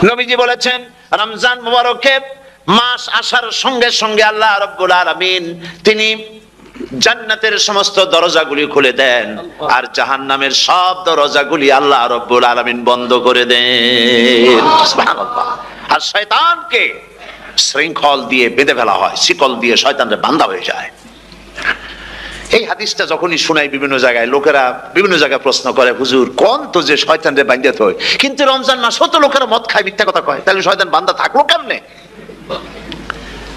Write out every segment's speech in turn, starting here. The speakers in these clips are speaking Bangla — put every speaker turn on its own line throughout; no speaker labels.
নবীজি বলেছেন রমজান মুবারকে মাস আসার সঙ্গে সঙ্গে আল্লাহ রাব্বুল আলামিন তিনি জান্নাতের সমস্ত দরজাগুলি খুলে দেন আর জাহান্নামের সব দরজাগুলি আল্লাহ রাব্বুল আলামিন বন্ধ করে দেন। সুবহানাল্লাহ। আর শয়তানকে শৃঙ্খল দিয়ে বেঁধে ফেলা হয়, শিকল দিয়ে শয়তানের বান্ধা হয়ে যায়। এই হাদিসটা যখনই শোনাই বিভিন্ন জায়গায় লোকেরা বিভিন্ন জায়গায় প্রশ্ন করে, হুজুর কোন তো যে শয়তানরে বান্ধা হয়, কিন্তু রমজান মাসেও তো লোকেরা মদ খায়, মিথ্যা কথা কয়, তাহলে শয়তান বান্ধা থাকলো কেমনে?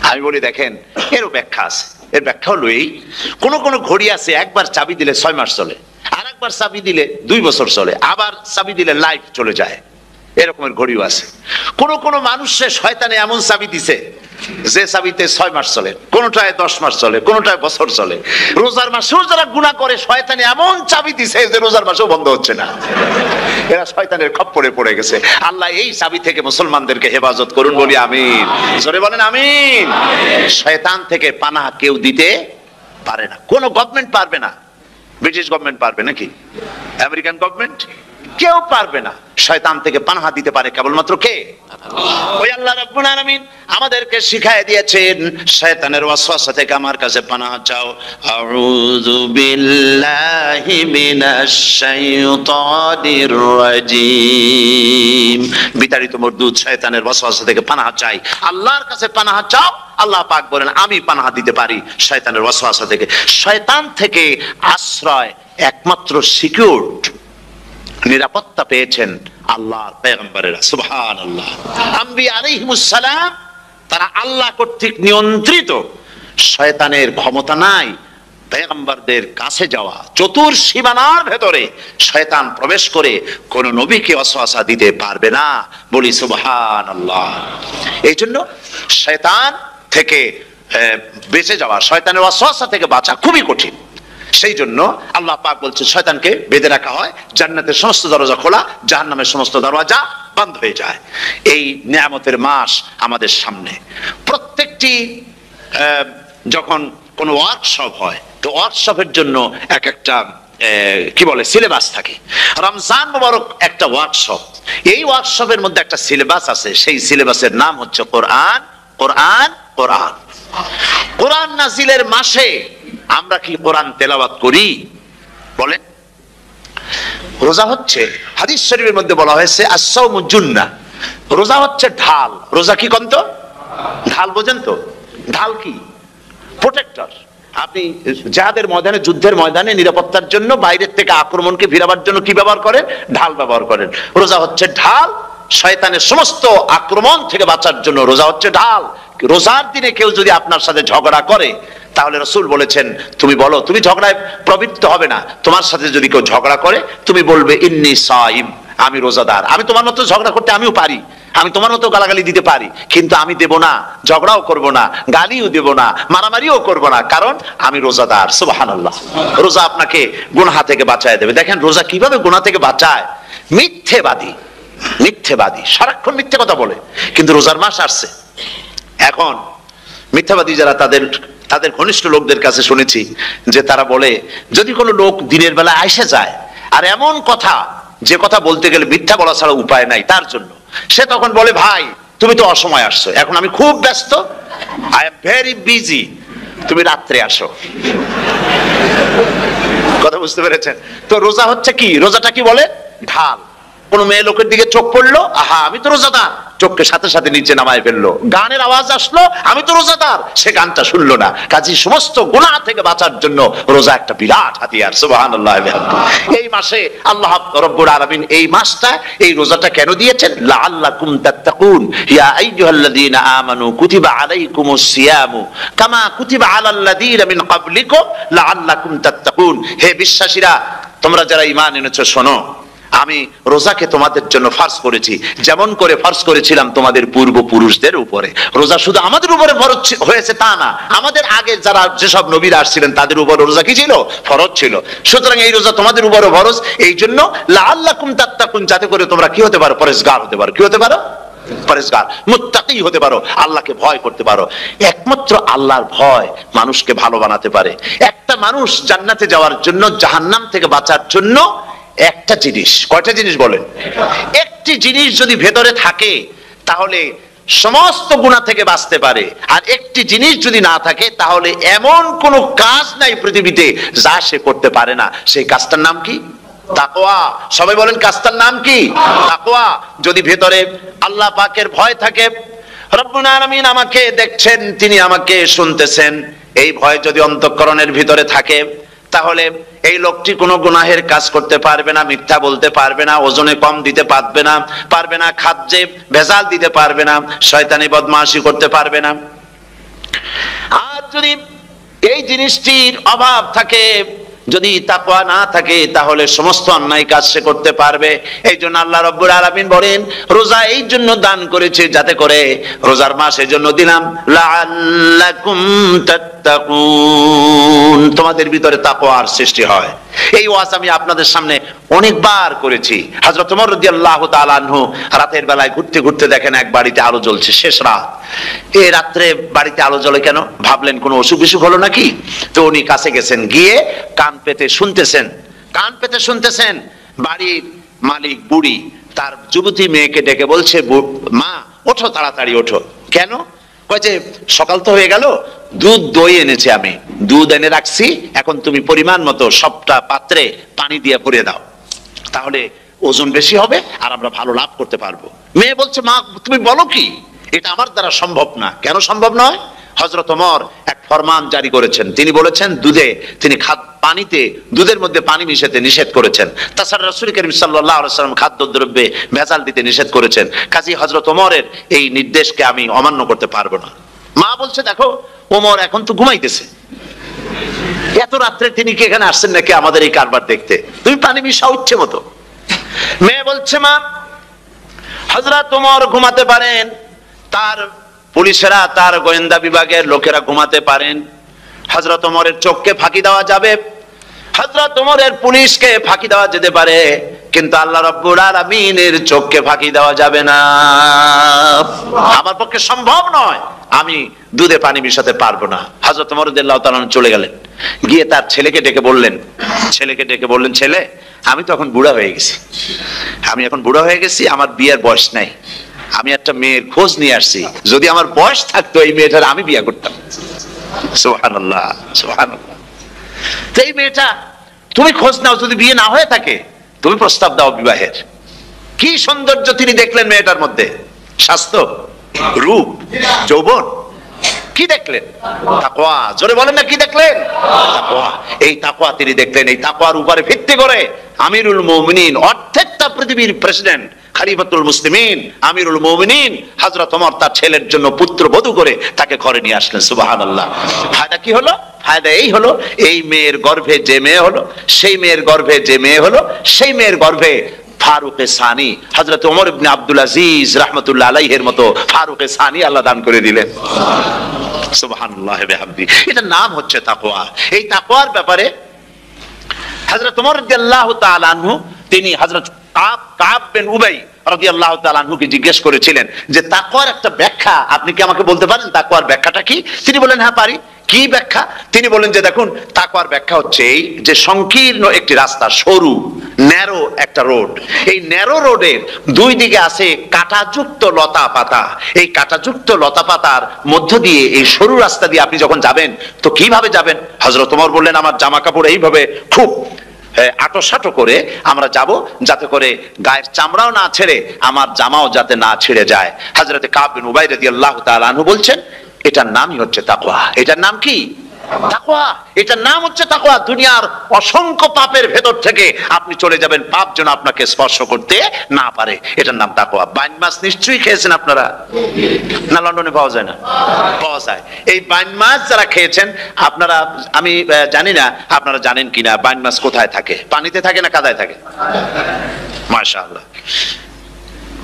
আমি বলি দেখেন, এরও ব্যাখ্যা আছে। এর ব্যাখ্যা হলো এই, কোন কোন ঘড়ি আছে একবার চাবি দিলে 6 মাস চলে, আর একবার চাবি দিলে 2 বছর চলে, আবার চাবি দিলে লাইফ চলে যায়, এরকমের ঘড়িও আছে। কোন কোন মানুষের শয়তানে এমন চাবি দিছে যে চাবিতে 6 মাস চলে, কোনটায় 10 মাস চলে, কোনটায় বছর চলে। রোজার মাসেও যারা গুনাহ করে শয়তানে এমন চাবি দিছে যে রোজার মাসেও বন্ধ হচ্ছে না। এরা শয়তানের খপ্পরে পড়ে গেছে। আল্লাহ এই চাবি থেকে মুসলমানদেরকে হেফাজত করুন, বলি আমিন। জোরে বলেন আমিন। শয়তান থেকে পানাহ কেউ দিতে পারে না, কোন গভর্নমেন্ট পারবে না। ব্রিটিশ গভর্নমেন্ট পারবে নাকি? American government? কেউ পারবে না। শয়তান থেকে পানাহ দিতে পারে কেবলমাত্র কে? ওই আল্লাহ রাব্বুল আলামিন আমাদেরকে শিখায় দিয়েছেন, শয়তানের ওয়াসওয়াসা থেকে আমার কাছে পানাহ চাও। আউযু বিল্লাহি মিনাশ শাইতানির রাজিম। বিতাড়িত মরদুদ শয়তানের ওয়াসওয়াসা থেকে পানাহ চাই, আল্লাহর কাছে পানাহ চাও। আল্লাহ পাক বলেন আমি পানাহ দিতে পারি শয়তানের ওয়াসওয়াসা থেকে। শয়তান থেকে আশ্রয় একমাত্র সিকিউরড, নিরাপত্তা পেয়েছেন আল্লাহর পয়গম্বরেরা। সুবহানাল্লাহ। আম্বিয়া আলাইহিমুস সালাম তারা আল্লাহ কর্তৃক নিয়ন্ত্রিত, শয়তানের ক্ষমতা নাই পয়গম্বরদের কাছে যাওয়া। চতুর সীমানার ভেতরে শয়তান প্রবেশ করে কোন নবীকে ওয়াসওয়াসা দিতে পারবে না, বলি সুবহানাল্লাহ। এই জন্য শয়তান থেকে বেঁচে যাওয়া, শয়তানের ওয়াসওয়াসা থেকে বাঁচা খুবই কঠিন। সেই জন্য আল্লাহ পাক বলছে শয়তানকে বেঁধে রাখা হয়, জান্নাতের সমস্ত দরজা খোলা, জাহান্নামের সমস্ত দরজা বন্ধ হয়ে যায়। এই নিয়ামতের মাস আমাদের সামনে। প্রত্যেকটি যখন কোনো ওয়ার্কশপ হয়, তো ওয়ার্কশপের জন্য এক একটা কি বলে সিলেবাস থাকে। রমজান মুবারক একটা ওয়ার্কশপ। এই ওয়ার্কশপের মধ্যে একটা সিলেবাস আছে, সেই সিলেবাসের নাম হচ্ছে কোরআন। কোরআন কোরআন কোরআন নাজিলের মাসে আমরা কি কোরআন তেলাওয়াত করি? বলেন। রোজা হচ্ছে, হাদিস শরীফের মধ্যে বলা হয়েছে আস-সাওমু জুন্নাহ, রোজা হচ্ছে ঢাল। রোজা কি কোন তো? ঢাল। বোঝেন তো ঢাল কি? প্রোটেক্টর। আপনি জিহাদের ময়দানে, যুদ্ধের ময়দানে নিরাপত্তার জন্য, বাইরের থেকে আক্রমণকে ফিরাবার জন্য কি ব্যবহার করেন? ঢাল ব্যবহার করেন। রোজা হচ্ছে ঢাল, শয়তানের সমস্ত আক্রমণ থেকে বাঁচার জন্য রোজা হচ্ছে ঢাল। রোজার দিনে কেউ যদি আপনার সাথে ঝগড়া করে, তাহলে রাসূল বলেছেন তুমি বলো, তুমি ঝগড়ায় প্রবৃত্ত হবে না। তোমার সাথে যদি কেউ ঝগড়া করে, তুমি বলবে ইন্নী সাইম, আমি রোজাদার। আমি তোমার মতো ঝগড়া করতে আমিও পারি, আমি তোমার মতো গালাগালি দিতে পারি, কিন্তু আমি দেব না, ঝগড়াও করব না, গালিও দেব না, মারামারিও করব না, কারণ আমি রোজাদার। সুবহানাল্লাহ। রোজা আপনাকে গুনাহ থেকে বাঁচায় দেবে। দেখেন রোজা কিভাবে গুনাহ থেকে বাঁচায়। মিথ্যেবাদী সারাক্ষণ মিথ্যে কথা বলে, কিন্তু রোজার মাস আসছে। এখন মিথ্যাবাদী যারা, তাদের ঘনিষ্ঠ লোকদের কাছে শুনেছি যে তারা বলে, যদি কোনো লোক দিনের বেলা আইসা যায় আর এমন কথা, যে কথা বলতে গেলে মিথ্যা বলা ছাড়া উপায় নাই তার জন্য, সে তখন বলে ভাই তুমি তো অসময় আসছো, এখন আমি খুব ব্যস্ত, আই এম ভেরি বিজি, তুমি রাত্রে আসো। কথা বুঝতে পেরেছেন তো? রোজা হচ্ছে কি? রোজাটা কি বলে? ঢাল। কোন মেয়ে লোকের দিকে চোখ পড়লো, আহা আমি তো রোজাদার, চোখকে সাথে সাথে নিচে নামায় ফেললো। গানের আওয়াজ আসলো, আমি তো রোজাদার, সে গানটা শুনলো না। কাজী সমস্ত গুনাহ থেকে বাঁচার জন্য রোজা একটা বিরাট হাতিয়ার। সুবহানাল্লাহ। এই মাসে আল্লাহ রাব্বুল আলামিন এই মাসটা, এই রোজাটা কেন দিয়েছেন? লাআল্লাকুম তাত্তাকুন, ইয়া আইয়ুহাল্লাযীনা আমানু কুতিবা আলাইকুমুস সিয়ামু কামা কুতিবা আলাল্লাযীনা মিন ক্বাবলিকুম লাআল্লাকুম তাত্তাকুন। হে বিশ্বাসীরা, তোমরা যারা ঈমান এনেছো, শোনো, আমি রোজাকে তোমাদের জন্য ফরজ করেছি, যেমন করে ফরজ করেছিলাম তোমাদের পূর্বপুরুষদের উপরে। রোজা শুধু আমাদের উপরে ফরজ হয়েছে তা না, আমাদের আগে যারা যেসব নবীরা আসছিলেন তাদের উপর রোজা কি ছিল? ফরজ ছিল। সুতরাং এই রোজা তোমাদের উপরে ফরজ, এই জন্য লাআল্লাকুম তাত্তাকুন, যাতে করে তোমরা কি হতে পারো? পরেজগার হতে পারো। কি হতে পারো? পরেজগার, মুত্তাকি হতে পারো, আল্লাহকে ভয় করতে পারো। একমাত্র আল্লাহর ভয় মানুষকে ভালো বানাতে পারে। একটা মানুষ জান্নাতে যাওয়ার জন্য, জাহান্নাম থেকে বাঁচার জন্য একটা জিনিস, কয়টা জিনিস বলেন? একটি জিনিস যদি ভেতরে থাকে তাহলে সমস্ত গুনাহ থেকে বাঁচতে পারে, আর একটি জিনিস যদি না থাকে তাহলে এমন কোনো কাজ নাই পৃথিবীতে যা সে করতে পারে না। সেই কাজটার নাম কি? তাকওয়া। সবাই বলেন কাজটার নাম কি? তাকওয়া। যদি ভেতরে আল্লাহ পাকের ভয় থাকে, রব্বুল আলামিন আমাকে দেখছেন, তিনি আমাকে শুনতেছেন, এই ভয় যদি অন্তঃকরণের ভিতরে থাকে তাহলে এই লোকটি কোনো গুনাহের কাজ করতে পারবে না, মিথ্যা বলতে পারবে না, ওজনে কম দিতে পারবে না, খাদ্যে ভেজাল দিতে পারবে না, শয়তানি বদমাশি করতে পারবে না। আর যদি এই জিনিসটির অভাব থাকে, যদি তাকওয়া না থাকে তাহলে সমস্ত অন্যায় কাজ সে করতে পারবে। এই জন্য আল্লাহ রাব্বুল আলামিন বলেন রোজা এই জন্য দান করেছে যাতে করে, রোজার মাস এই জন্য দিলাম লাআল্লাকুম তাত্তাকুন, তোমাদের ভিতরে তাকওয়ার সৃষ্টি হয়। এই ওয়াজ আমি আপনাদের সামনে অনেকবার করেছি। হযরত ওমর রাদিয়াল্লাহু তাআলা আনহু রাতের বেলায় ঘুরতে ঘুরতে দেখেন এক বাড়িতে আলো জ্বলছে, শেষ রাত। এই রাত্রে বাড়িতে আলো জ্বলে কেন? ভাবলেন কোনো অসুখ বিসুখ হলো নাকি। তো উনি কাছে গেছেন, গিয়ে কান পেতে শুনতেছেন। বাড়ির মালিক বুড়ি তার যুবতী মেয়েকে ডেকে বলছে, মা ওঠো, তাড়াতাড়ি ওঠো। কেন? কয় যে সকাল তো হয়ে গেল, দুধ দই এনেছি, আমি দুধ এনে রাখছি, এখন তুমি পরিমাণ মতো সবটা পাত্রে পানি দিয়ে ভরে দাও, তাহলে ওজন বেশি হবে আর আমরা ভালো লাভ করতে পারবো। মেয়ে বলছে, মা তুমি বলো কি, এটা আমার দ্বারা সম্ভব না। কেন সম্ভব নয়? হযরত ওমর এক ফরমান জারি করেছেন, তিনি বলেছেন পানিতে দুধের মধ্যে পানি মিশাতে নিষেধ করেছেন। তাছাড়া রাসূল করিম সাল্লাল্লাহু আলাইহি ওয়াসাল্লাম খাদ্যদ্রব্যে ভেজাল দিতে নিষেধ করেছেন। কাজী হযরত ওমরের এই নির্দেশকে আমি অমান্য করতে পারবো না। মা বলছে, দেখো ওমর এখন তো ঘুমাইতেছে, এত রাত্রে তিনি কি এখানে আসছেন নাকি আমাদের এই কারবার দেখতে, তুমি পানি মিশাও ইচ্ছে মতো। মেয়ে বলছে, মা হযরত ওমর ঘুমাতে পারেন, তার পুলিশেরা, তার গোয়েন্দা বিভাগের লোকেরা ঘুমাতে পারেন, হযরত ওমরের চোখকে ফাঁকি দেওয়া যাবে, হযরত ওমরের পুলিশকে ফাঁকি দেওয়া যেতে পারে, কিন্তু আল্লাহ রাব্বুল আলামিনের চোখকে ফাঁকি দেওয়া যাবে না। আমার পক্ষে সম্ভব নয়, আমি দুধে পানি মিশাতে পারবো না। হযরত ওমর রাদিয়াল্লাহু তাআলা চলে গেলেন, গিয়ে তার ছেলেকে ডেকে বললেন, ছেলে আমি তো এখন বুড়া হয়ে গেছি, আমার বিয়ের বয়স নাই, আমি একটা মেয়ের খোঁজ নিয়ে আসছি, যদি আমার বয়স থাকতো এই মেয়েটার আমি বিয়ে করতাম। সুবহানাল্লাহ, সুবহানাল্লাহ। তো এই মেয়েটা তুমি খোঁজ নাও, যদি বিয়ে না হয়ে থাকে তুমি প্রস্তাব দাও বিবাহের। কি সৌন্দর্য তিনি দেখলেন মেয়েটার মধ্যে, স্বাস্থ্য, রূপ, যৌবন, কি দেখলেন? তাকওয়া। জোরে বলেন না, কি দেখলেন? তাকওয়া। এই তাকওয়া তিনি দেখলেন। এই তাকওয়ার উপরে ভিত্তি করে আমিরুল মুমিনিন, অর্থাৎ পৃথিবীর প্রেসিডেন্ট, খলিফাতুল মুসলিমিন, আমিরুল মুমিনিন হযরত ওমর তার ছেলের জন্য পুত্রবধূ করে তাকে ঘরে নিয়ে আসলেন। সুবহানাল্লাহ। ফায়দা কি হলো? ফায়দা এই হলো, এই মেয়ের গর্ভে যে মেয়ে হলো, সেই মেয়ের গর্ভে ফারুকে সানি হযরত ওমর ইবনে আব্দুল আজিজ রাহমাতুল্লাহ আলাইহির মতো ফারুকে সানি আল্লাহ দান করে দিলেন। সুবহানাল্লাহ বিহামদি। এটার নাম হচ্ছে তাকওয়া। এই তাকওয়ার ব্যাপারে হযরত ওমর রাদিয়াল্লাহু তাআলা আনহু তিনি হযরত কাব বিন উবাই রাদিয়াল্লাহু তাআলা আনহুকে জিজ্ঞেস করেছিলেন যে তাকওয়ার একটা ব্যাখ্যা আপনি কি আমাকে বলতে পারেন, তাকওয়ার ব্যাখ্যাটা কি? তিনি বলেন, হ্যাঁ পারি। কি ব্যাখ্যা? তিনি বলেন যে দেখুন, তাকওয়ার ব্যাখ্যা হচ্ছে এই যে সংকীর্ণ একটি রাস্তা, সরু ন্যারো একটা রোড, এই ন্যারো রোডের দুই দিকে আছে কাঁটাযুক্ত লতা পাতা, এই কাঁটাযুক্ত লতা পাতার মধ্য দিয়ে এই সরু রাস্তা দিয়ে আপনি যখন যাবেন তো কিভাবে যাবেন? হযরত ওমর বললেন, আমার জামা কাপড় এইভাবে খুব আটোসাটো করে আমরা যাব, যাতে করে গায়ের চামড়াও না ছেড়ে আমার জামাও যাতে না ছিঁড়ে যায়। হযরত কাব বিন উবাই রাদিয়াল্লাহু তাআলা আনহু বলছেন এটার নামই হচ্ছে তাকওয়া। এটার নাম কি? তাকওয়া। এটার নাম হচ্ছে তাকওয়া। দুনিয়ার অসংখ্য পাপের ভেতর থেকে আপনি চলে যাবেন, পাপ যেন আপনাকে স্পর্শ করতে না পারে, এটার নাম তাকওয়া। বাইন মাছ নিশ্চয়ই খেয়েছেন আপনারা, না লন্ডনে পাওয়া যায় না? পাওয়া যায়। এই বাইন মাছ যারা খেয়েছেন আপনারা, আমি জানি না আপনারা জানেন কিনা, বাইন মাছ কোথায় থাকে? পানিতে থাকে না কাদায় থাকে? মাশাআল্লাহ,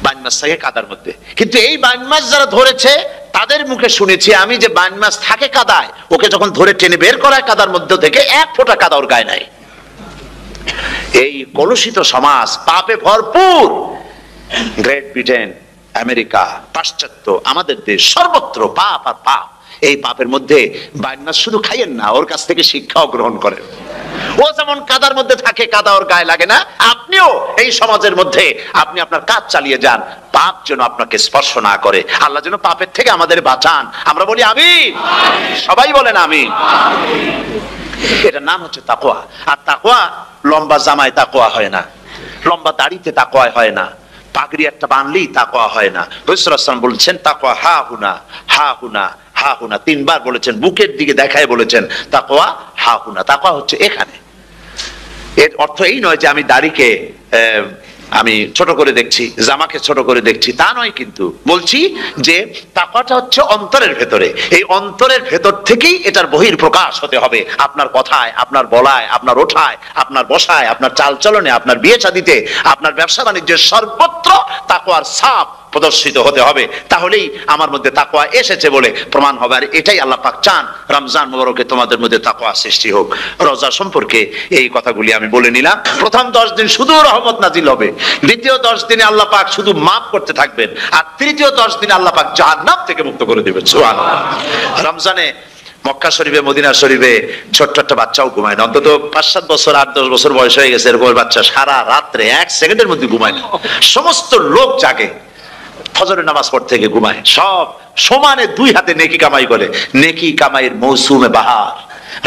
বাইন মাছ থাকে কাদার মধ্যে। কিন্তু এই বাইন মাছ যারা ধরেছে তাদের মুখে শুনেছি আমি যে বাইন মাছ থাকে কাদায়, ওকে যখন ধরে টেনে বের করায় কাদার মধ্যে থেকে এক ফোঁটা কাদা ওর গায়ে নাই। এই কলুষিত সমাজ, পাপে ভরপুর, গ্রেট ব্রিটেন, আমেরিকা, পাশ্চাত্য, আমাদের দেশ, সর্বত্র পাপ আর পাপ। এই পাপের মধ্যে বাইন মাছ শুধু খাইয়েন না, ওর কাছ থেকে শিক্ষাও গ্রহণ করেন। ও যেমন কাদার মধ্যে থাকে, কাদা ওর গায়ে লাগে না, আপনিও এই সমাজের মধ্যে আপনি আপনার কাজ চালিয়ে যান, পাপ যেন আপনাকে স্পর্শ না করে। আল্লাহ যেন পাপের থেকে আমাদের বাঁচান। আমরা বলি আমিন, সবাই বলেন আমিন। এটার নাম হচ্ছে তাকওয়া। আর তাকওয়া লম্বা জামায় তাকওয়া হয় না, লম্বা দাড়িতে তাকওয়া হয় না, পাগড়ি একটা বানলেই তাকওয়া হয় না। রাসূলুল্লাহ সাল্লাল্লাহু আলাইহি ওয়াসাল্লাম বলেছেন তাকওয়া হা হুনা, হা হুনা, হা হুনা, তিনবার বলেছেন, বুকের দিকে দেখায় বলেছেন তাকওয়া হা হুনা। তাকওয়া হচ্ছে এখানে। এর অর্থ এই নয় যে আমি দাড়িকে আমি ছোট করে দেখছি, জামাকে ছোট করে দেখছি, তা নয়। কিন্তু বলছি যে তাকওয়াটা হচ্ছে অন্তরের ভেতরে। এই অন্তরের ভেতর থেকেই এটার বহির প্রকাশ হতে হবে। আপনার কথায়, আপনার বলায়, আপনার ওঠায়, আপনার বসায়, আপনার চালচলনে, আপনার বিয়ে শাদীতে, আপনার ব্যবসা বাণিজ্যের সর্বত্র তাকওয়ার ছাপ প্রদর্শিত হতে হবে। তাহলেই আমার মধ্যে তাকওয়া এসেছে বলে প্রমাণ হবে। আর এটাই আল্লাহ পাক চান, রমজান মুবারকে তোমাদের মধ্যে তাকওয়া সৃষ্টি হোক। রোজা সম্পর্কে এই কথাগুলি আমি বলে নিলাম। প্রথম 10 দিন শুধু রহমত নাজিল হবে, দ্বিতীয় 10 দিনে আল্লাহ পাক শুধু মাফ করতে থাকবেন, আর তৃতীয় 10 দিনে আল্লাহ পাক জাহান্নাম থেকে মুক্ত করে দিবেন। সুবহানাল্লাহ। রমজানে মক্কা শরীফে, মদিনা শরীফে ছোট্ট একটা বাচ্চাও ঘুমায় না। অন্তত 5-7 বছর, 8-10 বছর বয়স হয়ে গেছে এরকম বাচ্চা সারা রাত্রে 1 সেকেন্ডের মধ্যে ঘুমায় না। সমস্ত লোক জাগে, ফজরের নামাজ পড়তে থেকে ঘুমায়, সব সমানে 2 হাতে নেকি কামাই করে। নেকি কামাইয়ের মৌসুমে বাহার।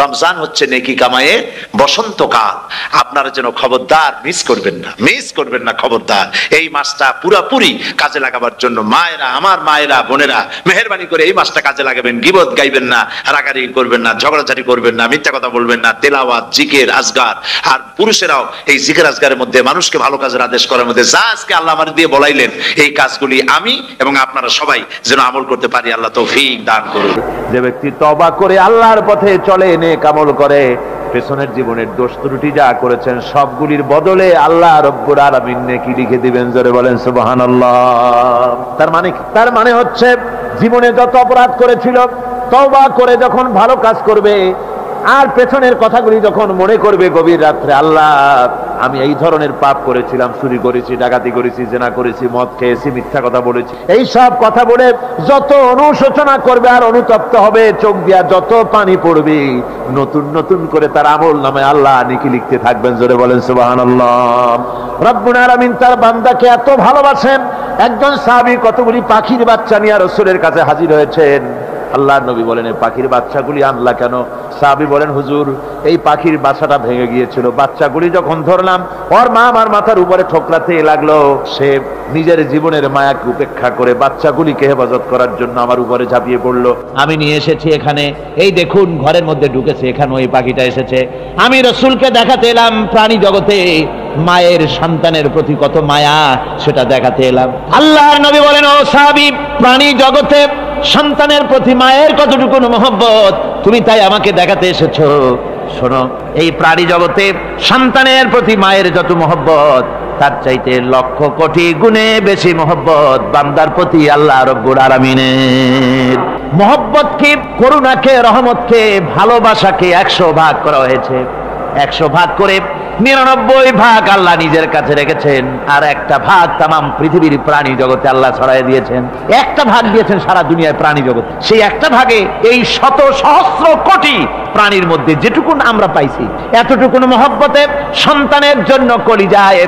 রমজান হচ্ছে নেকি কামাইয়ের বসন্তকাল। আপনারা যেন খবরদার মিস করবেন না, মিস করবেন না খবরদার। এই মাসটা পুরাপুরি কাজে লাগাবার জন্য মায়েরা, আমার মায়েরা, বোনেরা, মেহেরবানি করে এই মাসটা কাজে লাগাবেন। গীবত গাইবেন না, রাগারাগি করবেন না, ঝগড়াঝাটি করবেন না, মিথ্যা কথা বলবেন না, তেলাওয়াত, জিকির, আজগার। আর পুরুষেরাও এই জিকির আজগারের মধ্যে, মানুষকে ভালো কাজের আদেশ করার মধ্যে যা আজকে আল্লাহ আমার দিয়ে বলাইলেন, এই কাজগুলি আমি এবং আপনারা সবাই যেন আমল করতে পারি। আল্লাহ তৌফিক দান করুন।
যে ব্যক্তি তওবা করে আল্লাহর পথে চলে, নেক আমল করে, পেছনের জীবনের দোষ ত্রুটি যা করেছেন সবগুলির বদলে আল্লাহ রব্বুল আলামিন নেকি লিখে দিবেন। জোরে বলেন সুবহানাল্লাহ। তার মানে কি? তার মানে হচ্ছে জীবনে যত অপরাধ করেছিল, তওবা করে যখন ভালো কাজ করবে, আর পেছনের কথাগুলি যখন মনে করবে গভীর রাত্রে, আল্লাহ আমি এই ধরনের পাপ করেছিলাম, চুরি করেছি, ডাকাতি করেছি, জেনা করেছি, মদ খেয়েছি, মিথ্যা কথা বলেছি, এই সব কথা বলে যত অনুশোচনা করবে আর অনুতপ্ত হবে, চোখ দিয়া যত পানি পড়বে, নতুন নতুন করে তার আমল নামে আল্লাহ নেকি লিখতে থাকবেন। জোরে বলেন সুবহানাল্লাহ। রব্বুল আলামিন তার বান্দাকে এত ভালোবাসেন। একজন সাহাবী কতগুলি পাখির বাচ্চা নিয়ে রাসূলের কাছে হাজির হয়েছেন। আল্লাহর নবী বলেন, এই পাখির বাচ্চাগুলি আনলা কেন? সাহাবী বলেন, হুজুর এই পাখির বাসাটা ভেঙে গিয়েছিল, বাচ্চাগুলি যখন ধরলাম ওর মা আমার মাথার উপরে ঠোকরাতে লাগলো, সে নিজের জীবনের মায়াকে উপেক্ষা করে বাচ্চাগুলিকে হেফাজত করার জন্য আমার উপরে ঝাঁপিয়ে পড়লো। আমি নিয়ে এসেছি এখানে, এই দেখুন ঘরের মধ্যে ঢুকেছে, এখানে ওই পাখিটা এসেছে। আমি রাসূলকে দেখাতে এলাম প্রাণী জগতে মায়ের সন্তানের প্রতি কত মায়া, সেটা দেখাতে এলাম। আল্লাহর নবী বলেন, ও সাহাবী, প্রাণী জগতে সন্তানের প্রতি মায়ের কতটুকু মহব্বত তুমি তাই আমাকে দেখাতে এসেছো। শোনো, এই প্রাণী জগতে সন্তানের প্রতি মায়ের যত মহব্বত, তার চাইতে লক্ষ কোটি গুণে বেশি মহব্বত বান্দার প্রতি আল্লাহ রব্বুল আলামিনের। মহব্বতকে, করুণাকে, রহমতকে, ভালোবাসাকে 100 ভাগ করা হয়েছে। 100 ভাগ করে 99 ভাগ আল্লাহ নিজের কাছে রেখেছেন, আর একটা ভাগ তামাম পৃথিবীর প্রাণী জগতে আল্লাহ ছড়াই দিয়েছেন। একটা ভাগ দিয়েছেন সারা দুনিয়ায় প্রাণী জগৎ। সেই একটা ভাগে এই শত সহস্র কোটি প্রাণীর মধ্যে যেটুকুন আমরা পাইছি, এতটুকুন মহব্বতে সন্তানের জন্য কলিজায়,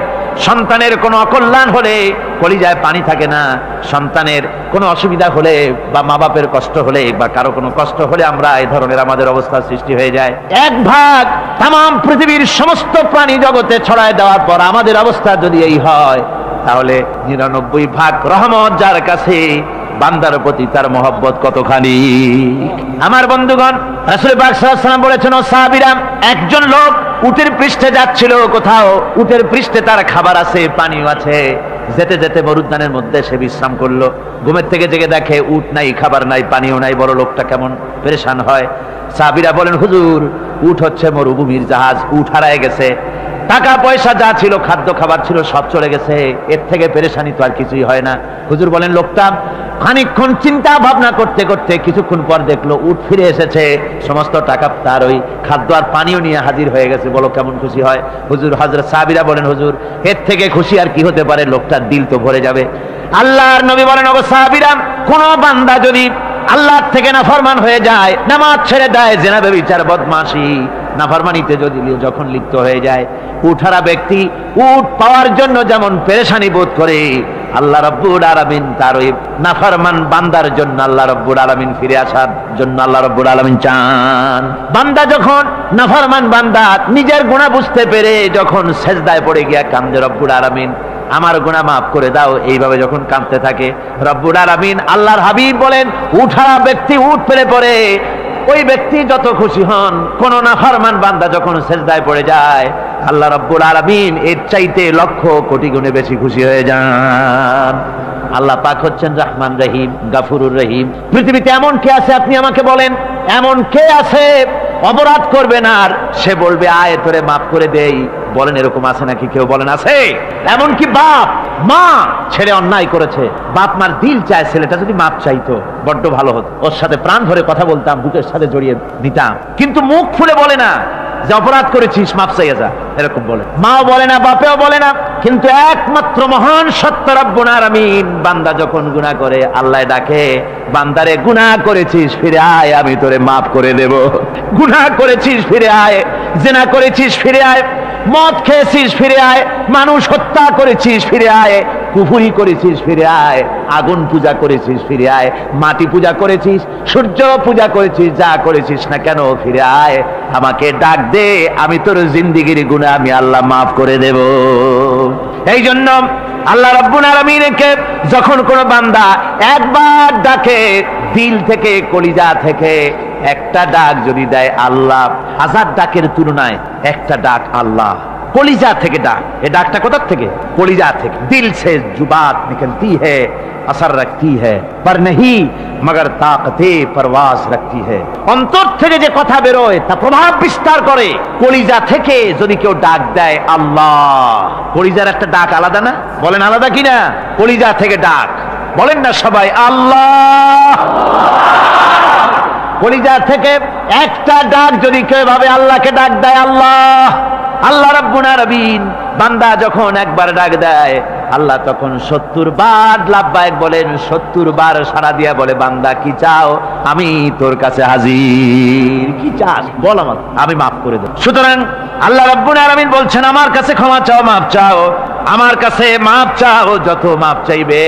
সন্তানের কোনো অকল্যাণ হলে কলিজায় পানি থাকে না, সন্তানের কোনো অসুবিধা হলে বা মা বাপের কষ্ট হলে বা কারো কোনো কষ্ট হলে আমরা এই ধরনের আমাদের অবস্থা সৃষ্টি হয়ে যায়। 1 ভাগ তামাম পৃথিবীর সমস্ত প্রাণী জগতে ছড়ায় দেওয়ার পর আমাদের অবস্থা যদি এই হয়, তাহলে 99 ভাগ রহমত যার কাছে, বান্দার প্রতি তার মহব্বত কতখানি। আমার বন্ধুগণ, রাসূল পাক সাল্লাল্লাহু আলাইহি ওয়াসাল্লাম বলেছেন, ও সাহাবীরা, একজন লোক উটের পৃষ্ঠে যাচ্ছিল কোথাও, উটের পৃষ্ঠে তার খাবার আছে, পানিও আছে, যেতে যেতে মরুদ্যানের মধ্যে সে বিশ্রাম করলো। ঘুমের থেকে জেগে দেখে উট নাই, খাবার নাই, পানিও নাই। বড় লোকটা কেমন পেরেশান হয়। সাহাবীরা বলেন, হুজুর উট হচ্ছে মরুভূমির জাহাজ, উট হারায় গেছে, টাকা পয়সা যা ছিল, খাদ্য খাবার ছিল, সব চলে গেছে, এর থেকে পেরেশানি তো আর কিছুই হয় না। হুজুর বলেন, লোকটা খানিকক্ষণ চিন্তা ভাবনা করতে করতে কিছুক্ষণ পর দেখলো উট ফিরে এসেছে, সমস্ত টাকা তার ওই খাদ্য আর পানিও নিয়ে হাজির হয়ে গেছে। বলো কেমন খুশি হয়। হুজুর, হযরত সাহাবীরা বলেন, হুজুর এর থেকে খুশি আর কি হতে পারে, লোকটার দিল তো ভরে যাবে। আল্লাহর নবী বলেন, ও সাহাবীরা, কোন বান্দা যদি আল্লাহর থেকে নাফরমান হয়ে যায়, নামাজ ছেড়ে দেয়, জিনা, ব্যভিচার, বদমাশি, নাফরমানিতে যদি যখন লিপ্ত হয়ে যায়, উঠারা ব্যক্তি উট পাওয়ার জন্য যেমন পেরেশানি বোধ করে, আল্লাহ রাব্বুল আলামিন তার ওই নাফরমান বান্দার জন্য আল্লাহ রাব্বুল আলামিন ফিরে আসার জন্য আল্লাহ রাব্বুল আলামিন চান। বান্দা যখন নাফরমান বান্দা নিজের গুনাহ বুঝতে পেরে যখন সেজদায় পড়ে গিয়া কান্দে, রব্বুল আলামিন আমার গুনাহ মাফ করে দাও, এইভাবে যখন কাঁদতে থাকে, রব্বুল আলামিন আল্লাহর হাবিব বলেন উঠারা ব্যক্তি উঠ পেলে পড়ে, ওই ব্যক্তি যত খুশি হন, কোন নাফরমান বান্দা যখন সেজদায় পড়ে যায়, আল্লাহ রাব্বুল আলামিন এর চাইতে লক্ষ কোটি গুণে বেশি খুশি হয়ে যান। আল্লাহ পাক হচ্ছেন রহমান রহিম, গাফুরুর রহিম। পৃথিবীতে এমন কে আছে আপনি আমাকে বলেন, এমন কে আছে অপরাধ করবে না আর সে বলবে আয় তোরে মাফ করে দেই? বলেন এরকম আছে নাকি? কেউ বলেন আছে? এমনকি বাপ মা ছেলে অন্যায় করেছে, বাপ মার দিল চায় ছেলেটা যদি মাপ চাইতো বড্ড ভালো হতো, ওর সাথে প্রাণ ভরে কথা বলতাম, বুকের সাথে জড়িয়ে নিতাম, কিন্তু মুখ ফুলে বলে না যে অপরাধ করেছিস মাপ চাইয়া যা, এরকম বলে। মাও বলে না, বাপেও বলে না, কিন্তু একমাত্র মহান সত্য রব্বুল আলামিন বান্দা যখন গুনাহ করে আল্লাহ ডাকে, বান্দারে গুনাহ করেছিস ফিরে আয়, আমি তোরে মাফ করে দেব। গুনাহ করেছিস ফিরে আয়, জিনা করেছিস ফিরে আয়, মদ খেয়েছিস ফিরে আয়, মানুষ হত্যা করেছিস ফিরে আয়, কুফরি করেছিস ফিরে আয়, আগুন পূজা করেছিস ফিরে আয়, মাটি পূজা করেছিস, সূর্য পূজা করেছিস, যা করেছিস না কেন ফিরে আয়, আমাকে ডাক দে, আমি তোর জিন্দেগির গুনাহ আমি আল্লাহ মাফ করে দেব। এই জন্য আল্লাহ রাব্বুল আলামিনকে যখন কোন বান্দা একবার ডাকে, দিল থেকে কলিজা থেকে একটা ডাক যদি দেয় আল্লাহ, হাজার ডাকের তুলনায় একটা ডাক আল্লাহ, কলিজা থেকে ডাক। এই ডাকটা কোথা থেকে? কলিজা থেকে। দিল সে जुबात निकलती है, असर रखती है, पर नहीं मगर ताकते परवाज रखती है। অন্তর থেকে যে কথা বেরোয় তা প্রভাব বিস্তার করে। কলিজা থেকে যদি কেউ ডাক দেয় আল্লাহ, কলিজার একটা ডাক আলাদা না? বলেন আলাদা কিনা? কলিজা থেকে ডাক, বলেন না সবাই আল্লাহ। কলিজা থেকে একটা ডাক যদি কেউ ভাবে আল্লাহকে ডাক দেয় আল্লাহ, আল্লাহ রাব্বুল আলামিন বান্দা যখন একবার ডাক দেয় আল্লাহ তখন 70 বার লাব্বাইক বলেন, 70 বার সাড়া দিয়া বলে বান্দা কি চাও, আমি তোর কাছে হাজির। কি চাস বল, আমার আমি মাফ করে দেব। সুতরাং আল্লাহ রাব্বুল আলামিন বলছেন আমার কাছে ক্ষমা চাও, মাফ চাও, আমার কাছে মাফ চাও, যত মাফ চাইবে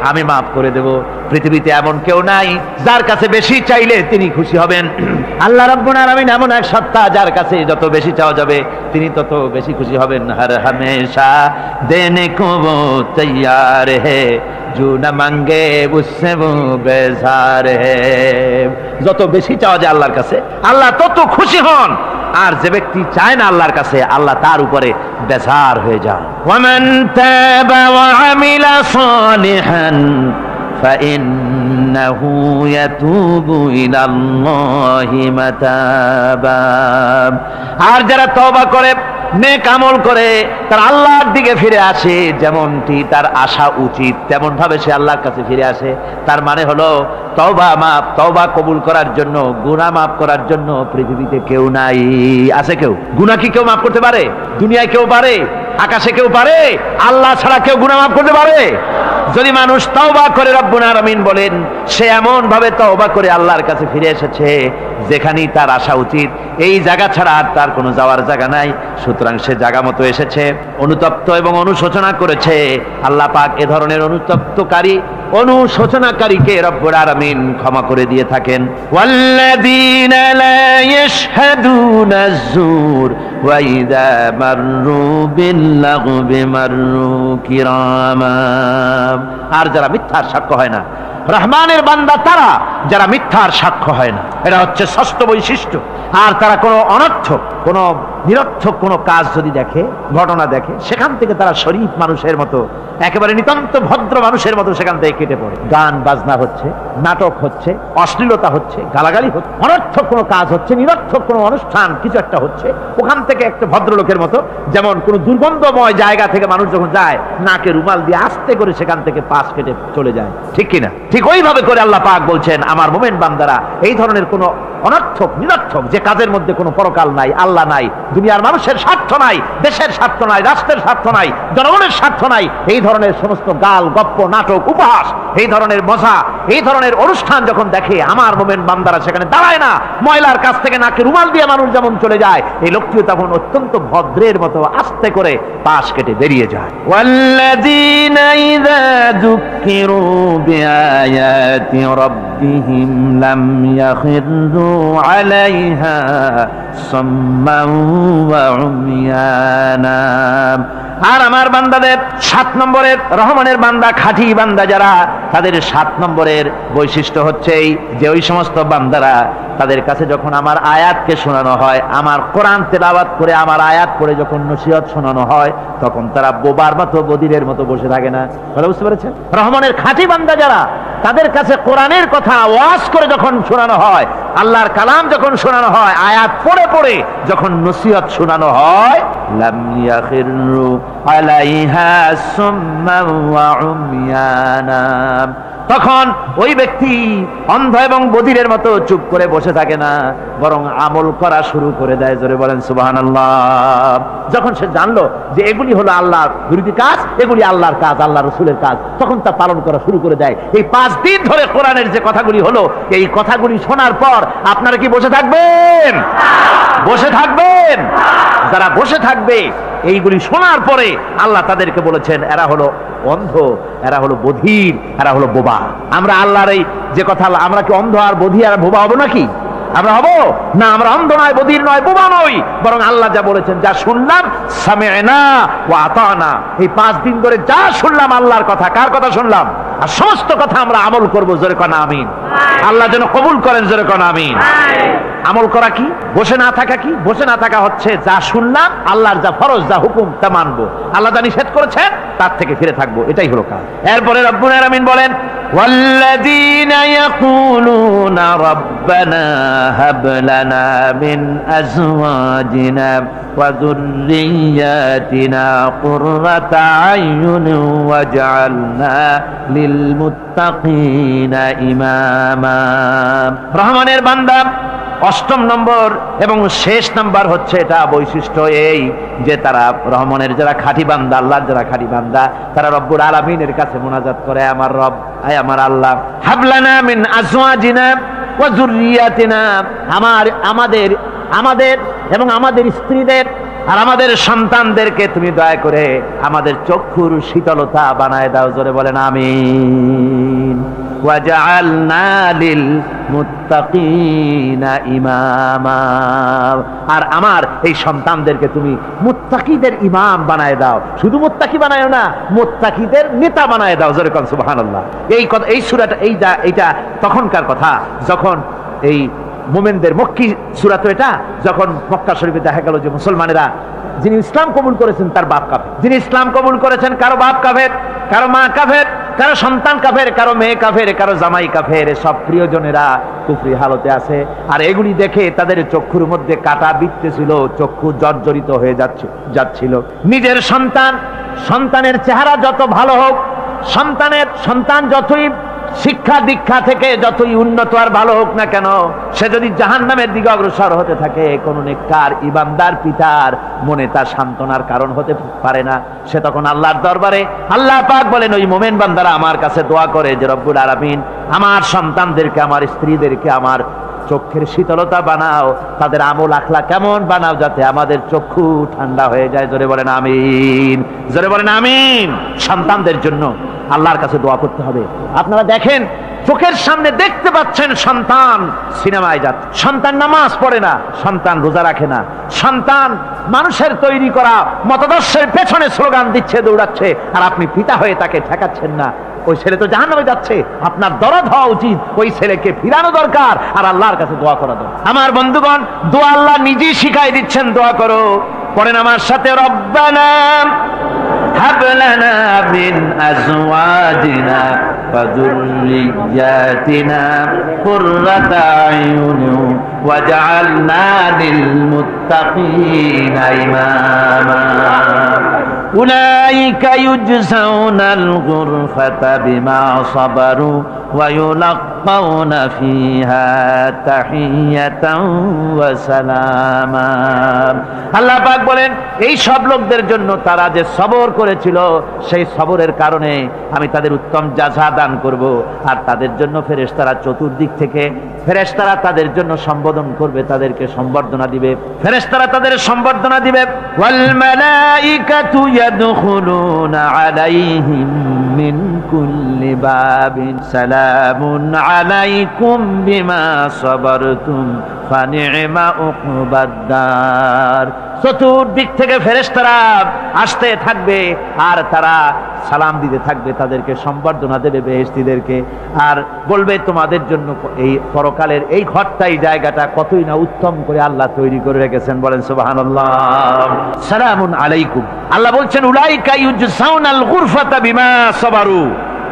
আমি মাফ করে দেব। পৃথিবীতে এমন কেউ নাই যার কাছে বেশি চাইলে তিনি খুশি হবেন। আল্লাহ রাব্বুল আলামিন এমন এক সত্তা যার কাছে যত বেশি চাওয়া যাবে তিনি তত বেশি খুশি হবেন। হর হামেশা দেনে কো वो तैयार है, जो न मांगे उससे वो बेजार है। যত বেশি চাওয়া যায় আল্লাহর কাছে আল্লাহ তত খুশি হন, আর যে ব্যক্তি চায় না আল্লাহর কাছে আল্লাহ তার উপরে বেজার হয়ে যান। ওয়ামান তাবা ওয়া আমিলা সালিহান ফাইন্নাহু ইয়াতুবু ইলাল্লাহি মাতাবা। আর যারা তওবা করে, নেক আমল করে, তার আল্লাহর দিকে ফিরে আসে, যেমনটি তার আশা উচিত তেমন ভাবে সে আল্লাহর কাছে ফিরে আসে, তার মানে হলো তওবা মাফ, তওবা কবুল করার জন্য, গুনাহ মাফ করার জন্য পৃথিবীতে কেউ নাই। আছে কেউ? গুনাহ কি কেউ মাফ করতে পারে? দুনিয়ায় কেউ পারে? আকাশে কেউ পারে? আল্লাহ ছাড়া কেউ গুনাহ মাফ করতে পারে? যদি মানুষ তওবা করে, রব্বুল আলামিন বলেন সে এমন ভাবে তওবা করে আল্লাহর কাছে ফিরে এসেছে যেখানেই তার আসা উচিত, এই জায়গা ছাড়া আর তার কোনো যাওয়ার জায়গা নাই। সুতরাং সে জায়গা মতো এসেছে, অনুতপ্ত এবং অনুশোচনা করেছে। আল্লাহ পাক এ ধরনের অনুতপ্তকারী, অনুশোচনাকারীকে রব্বুল আলামিন ক্ষমা করে দিয়ে থাকেন। ওয়াল্লাযীনা লা ইয়াশহাদুনা আয-যুর ওয়া ইযা মাররু বিল-লাগবি মাররু কিরামা। আর যারা মিথ্যার সাক্ষ্য হয় না, রহমানের বান্দা তারা যারা মিথ্যার সাক্ষ্য হয় না, এটা হচ্ছে ষষ্ঠ বৈশিষ্ট্য। আর তারা কোনো অনর্থক, কোনো নিরর্থক কোনো কাজ যদি দেখে, ঘটনা দেখে, সেখান থেকে তারা শরীফ মানুষের মতো, একেবারে নিতান্ত ভদ্র মানুষের মতো সেখান থেকে কেটে পড়ে। গান বাজনা হচ্ছে, নাটক হচ্ছে, অশ্লীলতা হচ্ছে, গালাগালি হচ্ছে, অনর্থক কোনো কাজ হচ্ছে, নিরর্থক কোনো অনুষ্ঠান কিছু একটা হচ্ছে, ওখান থেকে একটা ভদ্রলোকের মতো, যেমন কোনো দুর্গন্ধময় জায়গা থেকে মানুষ যখন যায় নাকে রুমাল দিয়ে আস্তে করে সেখান থেকে পাশ কেটে চলে যায়, ঠিক কিনা? ঠিক ওইভাবে করে আল্লাহ পাক বলছেন আমার মুমিন বান্দারা এই ধরনের কোনো অনর্থক নিরর্থক যে কাজের মধ্যে কোনো পরকাল নাই, আল্লাহ নাই, দুনিয়ার মানুষের স্বার্থ নাই, দেশের স্বার্থ নাই, রাষ্ট্রের স্বার্থ নাই, জনগণের স্বার্থ নাই, এই ধরনের সমস্ত গাল গপ্প নাটক উপহাস, এই ধরনের মজা, এই ধরনের অনুষ্ঠান যখন দেখে আমার মোমেন বান্দারা সেখানে দাঁড়ায় না। ময়লার কাছ থেকে নাকে রুমাল দিয়ে মানুষ যেমন চলে যায়, এই লোকটিও তখন অত্যন্ত ভদ্রের মতো আস্তে করে পাশ কেটে বেরিয়ে যায়। ওয়াল্লাযীনা ইযা যুক্কিরু বিআয়াতি রাব্বিহিম লাম ইয়াখিরু আলাইহা সাম্মান ওয়া উময়ানা। আর আমার বান্দাদের 7 নম্বরের রহমানের বান্দা, খাঁটি বান্দা যারা, তাদের 7 নম্বরের বৈশিষ্ট্য হচ্ছে এই যে ওই সমস্ত বান্দারা তাদের কাছে যখন আমার আয়াতকে শোনানো হয়, আমার কোরআন তেলাওয়াত করে আমার আয়াত পড়ে যখন নসিহত শোনানো হয়, তখন তারা বোবার মতো বদিরের মতো বসে থাকে না। কথা বুঝতে পেরেছেন? রহমানের খাঁটি বান্দা যারা, তাদের কাছে কোরআনের কথা ওয়াজ করে যখন শোনানো হয়, আল্লাহর কালাম যখন শোনানো হয়, আয়াত পড়ে পড়ে যখন নসিহত শোনানো হয়, লাম ইয়াখিরু আলাইহা সুম্মান ওয়া উময়ানা, তখন ওই ব্যক্তি অন্ধ এবং বধিরের মতো চুপ করে বসে থাকে না, বরং আমল করা শুরু করে দেয়। জোরে বলেন সুবহানাল্লাহ। যখন সে জানলো যে এগুলি হলো আল্লাহর বিরোধী কাজ, এগুলি আল্লাহর কাজ, আল্লাহ রসুলের কাজ, তখন তা পালন করা শুরু করে দেয়। এই 5 দিন ধরে কোরআনের যে কথাগুলি হলো, এই কথাগুলি শোনার পর আপনারা কি বসে থাকবেন? বসে থাকবেন? যারা বসে থাকবে এইগুলি শোনার পরে আল্লাহ তাদেরকে বলেছেন এরা হলো অন্ধ, এরা হলো বধির, এরা হলো বোবা। আমরা আল্লাহর এই যে কথা, আমরা কি অন্ধ আর বধির আর বোবা হবো নাকি? আমরা হব না। আমরা অন্ধ নয়, বধির নয়, বোবা নই, বরং আল্লাহ যা বলেছেন, যা শুনলাম সামি'না ওয়া আতা'না, এই 5 দিন ধরে যা শুনলাম আল্লাহর কথা, কার কথা শুনলাম? আর সমস্ত কথা আমরা আমল করব। জোরে কোন আমিন। আল্লাহ যেন কবুল করেন। জোরে কোন আমিন। আমল করা কি? বসে না থাকা কি? বসে না থাকা হচ্ছে যা শুনলাম, আল্লাহর যা ফরজ, যা হুকুম, তা মানবো। আল্লাহ যা নিষেধ করেছেন তার থেকে ফিরে থাকবো, এটাই হলো কাজ। এরপরে রব্বুল আলামিন বলেন, ওয়াল্লাযীনা ইয়াকুলুনা রাব্বানা হাব লানা মিন আজওয়াজিনা ওয়া যুররিয়্যাতিনা কুররাতা আয়ুনিন ওয়াজআলনা লিল মুত্তাকিনা ইমামা। রহমানের বান্দা 8ম নম্বর এবং শেষ নাম্বার হচ্ছে এটা বৈশিষ্ট্য এই যে তারা রহমানের যারা খাঁটি বান্দা, আল্লাহর যারা খাঁটি বান্দা, তারা রব্বুল আলামিনের কাছে মুনাজাত করে, আমার রব, আয় আমার আল্লাহ, হাবলানা মিন আজওয়াজিনা ওয়া যুররিয়াতিনা, আমাদের এবং আমাদের স্ত্রীদের আর আমাদের সন্তানদেরকে তুমি দয়া করে আমাদের চক্ষুর শীতলতা বানায় দাও। জোরে বলেন আমিন। ওয়াজআলনা লিল মুত্তাকিনা ইমামা, আর আমার এই সন্তানদেরকে তুমি মুত্তাকিদের ইমাম বানায় দাও। শুধু মুত্তাকি বানায়ও না, মুত্তাকিদের নেতা বানায় দাও। জোরে কোন সুবহানাল্লাহ। এই সূরাটা এইটা তখনকার কথা যখন এই মুমিনদের মক্কি সূরা, তো এটা যখন মক্কা শরীফে দেখা গেল যে মুসলমানেরা, যিনি ইসলাম কবুল করেছেন তার বাপ কাফের, যিনি ইসলাম কবুল করেছেন কারো বাপ কাফের, কারো মা কাফের, কারো সন্তান কাফের, কারো মেয়ে কাফের, কারো জামাই কাফের, সব প্রিয়জনেরা কুফরি হালতে আছে। আর এগুলি দেখে তাদের চক্ষুর মধ্যে কাঁটা বিঁধতেছিল, চক্ষু জর্জরিত হয়ে যাচ্ছিল। নিজের সন্তানের চেহারা যত ভালো হোক, সন্তান যতই শিক্ষা দীক্ষা থেকে যতই উন্নত আর ভালো হোক না কেন, সে যদি জাহান্নামের দিকে অগ্রসর হতে থাকে, কোন নেককার ইমানদার পিতার মনে তার সান্ত্বনার কারণ হতে পারে না। সে তখন আল্লাহর দরবারে, আল্লাহ পাক বলেন ওই মোমেন বান্দারা আমার কাছে দোয়া করে যে রব্বুল আলামিন আমার সন্তানদেরকে, আমার স্ত্রীদেরকে আমার চোখের শীতলতা বানাও, তাদের আমল আখলা কেমন বানাও, যাতে আমাদের চক্ষু ঠান্ডা হয়ে যায়। জোরে বলেন আমিন। জোরে বলেন আমিন। সন্তানদের জন্য আল্লাহর কাছে দোয়া করতে হবে। আপনারা দেখেন, চোখের সামনে দেখতে পাচ্ছেন সন্তান সিনেমায় যাচ্ছে, সন্তান নামাজ পড়ে না, সন্তান রোজা রাখে না, সন্তান মানুষের তৈরি করা মতাদর্শের পেছনে স্লোগান দিচ্ছে, দৌড়াচ্ছে, আর আপনি পিতা হয়ে তাকে ঠেকাচ্ছেন না। ওই ছেলে তো জাহান্নামে যাচ্ছে, আপনার দরদ হওয়া উচিত, ওই ছেলেকে ফিরানো দরকার আর আল্লাহর কাছে দোয়া করা দরকার। আমার বন্ধুগণ, দোয়া আল্লাহ নিজেই শিখাই দিচ্ছেন, দোয়া করো। পড়েন আমার সাথে, রব্বানা হাব লানা মিন আজওয়াজিনা ওয়া যুররিয়্যাতিনা কুররাতা আয়ুনিন ওয়াজআলনা লিল মুত্তাকিনা ইমামা। উলাইকা ইউজসাউনাল গুরফাতা বিমা সাবারু ওয়া ইউলাক্কাউনা ফিহা তাহিয়াতান ওয়া সালামা। আল্লাহ পাক বলেন এই সব লোকদের জন্য তারা যে সবর করেছিল সেই সবরের কারণে আমি তাদের উত্তম জাযা দান করব। আর তাদের জন্য ফেরেশতারা চতুর্দিক থেকে ফেরেশতারা তাদের জন্য সম্বোধন করবে, তাদেরকে সম্বর্ধনা দিবে, ফেরেশতারা তাদের সম্বর্ধনা দিবে। ওয়াল মালাইকাতু ইয়াদখুলুনা আলাইহিম মিন কুল্লি বাবিন সালামুন আলাইকুম বিমা সাবারতুম ফানি'মা উকবাদ-দার। চতুর্দিক থেকে ফেরেশতারা আসতে থাকবে আর তারা সালাম দিতে থাকবে, তাদেরকে সম্বর্ধনা দেবে বেহেশতীদেরকে, আর বলবে তোমাদের জন্য এই পরকালের এই ঘরটাই জায়গাটা কতই না উত্তম করে আল্লাহ তৈরি করে রেখেছেন। বলেন সুবহানাল্লাহ। সালামুন আলাইকুম। আল্লাহ বলছেন উলাইকা ইউজসাউনাল গুরফাতা বিমা সাবারু,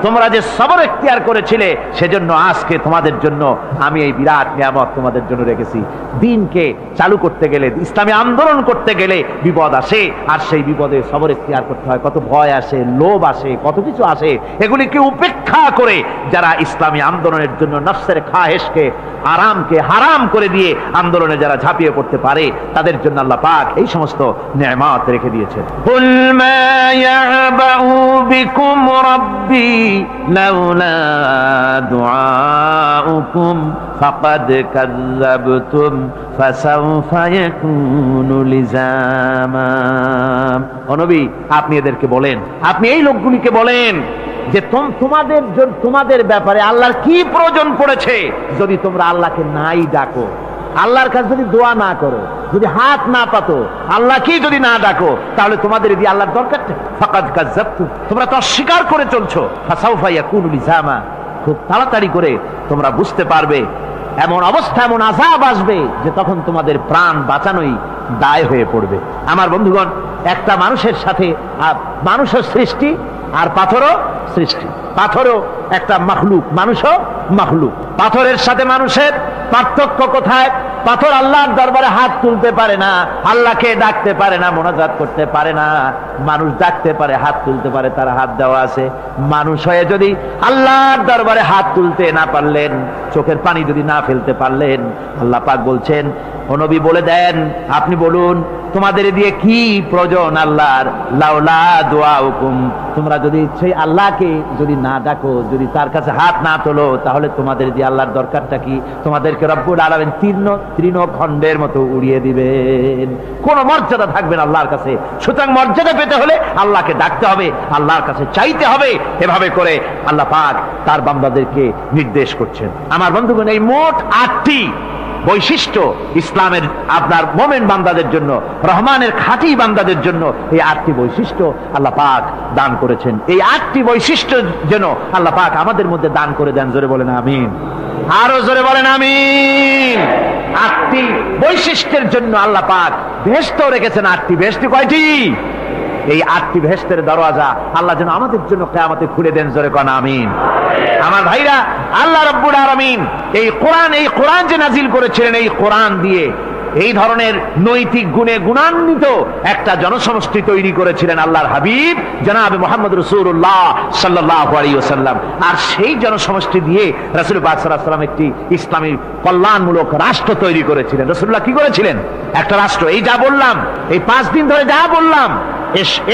তোমরা যে সবর এখতিয়ার করেছিলে সেজন্য আজকে তোমাদের জন্য আমি এই বিরাট নিয়ামত তোমাদের জন্য রেখেছি। দিনকে চালু করতে গেলে, ইসলামী আন্দোলন করতে গেলে বিপদ আসে, আর সেই বিপদে সবর এখতিয়ার করতে হয়। কত ভয় আসে, লোভ আসে, কত কিছু আসে, এগুলিকে উপেক্ষা করে যারা ইসলামী আন্দোলনের জন্য নফসের খাহেশকে, আরামকে হারাম করে দিয়ে আন্দোলনে যারা ঝাঁপিয়ে পড়তে পারে তাদের জন্য আল্লাহ পাক এই সমস্ত নিয়ামত রেখে দিয়েছেন। কুল মা ইয়াবাউ বিকুম রাব্বি লাউলা দুআউকুম ফাকাদ কাযাবতুম ফাসাউফা ইয়াকুনু লিজামা। ও নবী, আপনি এদেরকে বলেন, আপনি এই লোকগুলিকে বলেন যে তোমাদের ব্যাপারে আল্লাহর কি প্রয়োজন পড়েছে যদি তোমরা আল্লাহকে নাই ডাকো, আল্লাহর কাছে যদি দোয়া না করো, যদি হাত না পাতো, আল্লাহকে যদি না ডাকো, তাহলে তোমাদের দিয়ে আল্লাহর দরকারটা। ফাকাদ কাযাবতুম, তোমরা তো অস্বীকার করে চলছো। ফাসাউফা ইয়াকুনু লিজামা, খুব তাড়াতাড়ি করে তোমরা বুঝতে পারবে, এমন অবস্থা, এমন আযাব আসবে যে তখন তোমাদের প্রাণ বাঁচানোই দায় হয়ে পড়বে। আমার বন্ধুগণ, একটা মানুষের সাথে মানুষও সৃষ্টি আর পাথরও সৃষ্টি, পাথরও একটা মাখলুক, মানুষও মাখলুক। পাথরের সাথে মানুষের পার্থক্য কোথায়? পাথর আল্লাহর দরবারে হাত তুলতে পারে না, আল্লাহকে ডাকতে পারে না, মোনাজাত করতে পারে না। মানুষ ডাকতে পারে, হাত তুলতে পারে, তার হাত দেওয়া আছে। মানুষ হয়ে যদি আল্লাহর দরবারে হাত তুলতে না পারলেন, চোখের পানি যদি না ফেলতে পারলেন, আল্লাহ পাক বলছেন ও নবী বলে দেন, আপনি বলুন তোমাদের দিয়ে কি প্রয়োজন আল্লাহর? লাউলা দুআউকুম, তোমরা যদি সেই আল্লাহকে যদি না ডাকো, যদি তার কাছে হাত না তোলো, তাহলে তোমাদের দিয়ে আল্লাহর দরকারটা কি? তোমাদেরকে রব্বুল আলামিন তৃণখণ্ডের মতো উড়িয়ে দিবেন, কোন মর্যাদা থাকবে না আল্লাহর কাছে। সুতরাং মর্যাদা পেতে হলে আল্লাহকে ডাকতে হবে, আল্লাহর কাছে চাইতে হবে। এভাবে করে আল্লাহ পাক তার বান্দাদেরকে নির্দেশ করছেন। আমার বন্ধুগণ, এই মোট 8টি বৈশিষ্ট্য ইসলামের আপনার মোমেন বান্দাদের জন্য, রহমানের খাঁটি বান্দাদের জন্য এই 8টি বৈশিষ্ট্য আল্লাহ পাক দান করেছেন। এই 8টি বৈশিষ্ট্য যেন আল্লাহ পাক আমাদের মধ্যে দান করে দেন। জোরে বলেন আমিন, আরো জোরে বলেন আমিন। 8টি বৈশিষ্ট্যের জন্য আল্লাহ পাক বেহেশত রেখেছেন। 8টি বেহেশত কয়টি? এই 8টি বেহেশতের দরওয়াজা আল্লাহ যেন আমাদের জন্য কিয়ামতে খুলে দেন। জোরে কোন আমিন। আমার ভাইরা, আল্লাহ রাব্বুল আলামিন এই কোরআন যে নাজিল করেছিলেন, এই কোরআন দিয়ে এই ধরনের নৈতিক গুণে গুণান্বিত একটা জনসমষ্টি তৈরি করেছিলেন আল্লাহর হাবিব জনাবে মুহাম্মদ রাসূলুল্লাহ সাল্লাল্লাহু আলাইহি ওয়াসাল্লাম। আর সেই জনসমষ্টি দিয়ে রাসূল পাক সাল্লাল্লাহু আলাইহি ওয়াসাল্লাম একটি ইসলামী কল্যাণমূলক রাষ্ট্র তৈরি করেছিলেন। রাসূলুল্লাহ কি করেছিলেন? একটা রাষ্ট্র, এই যা বললাম, এই 5 দিন ধরে যা বললাম,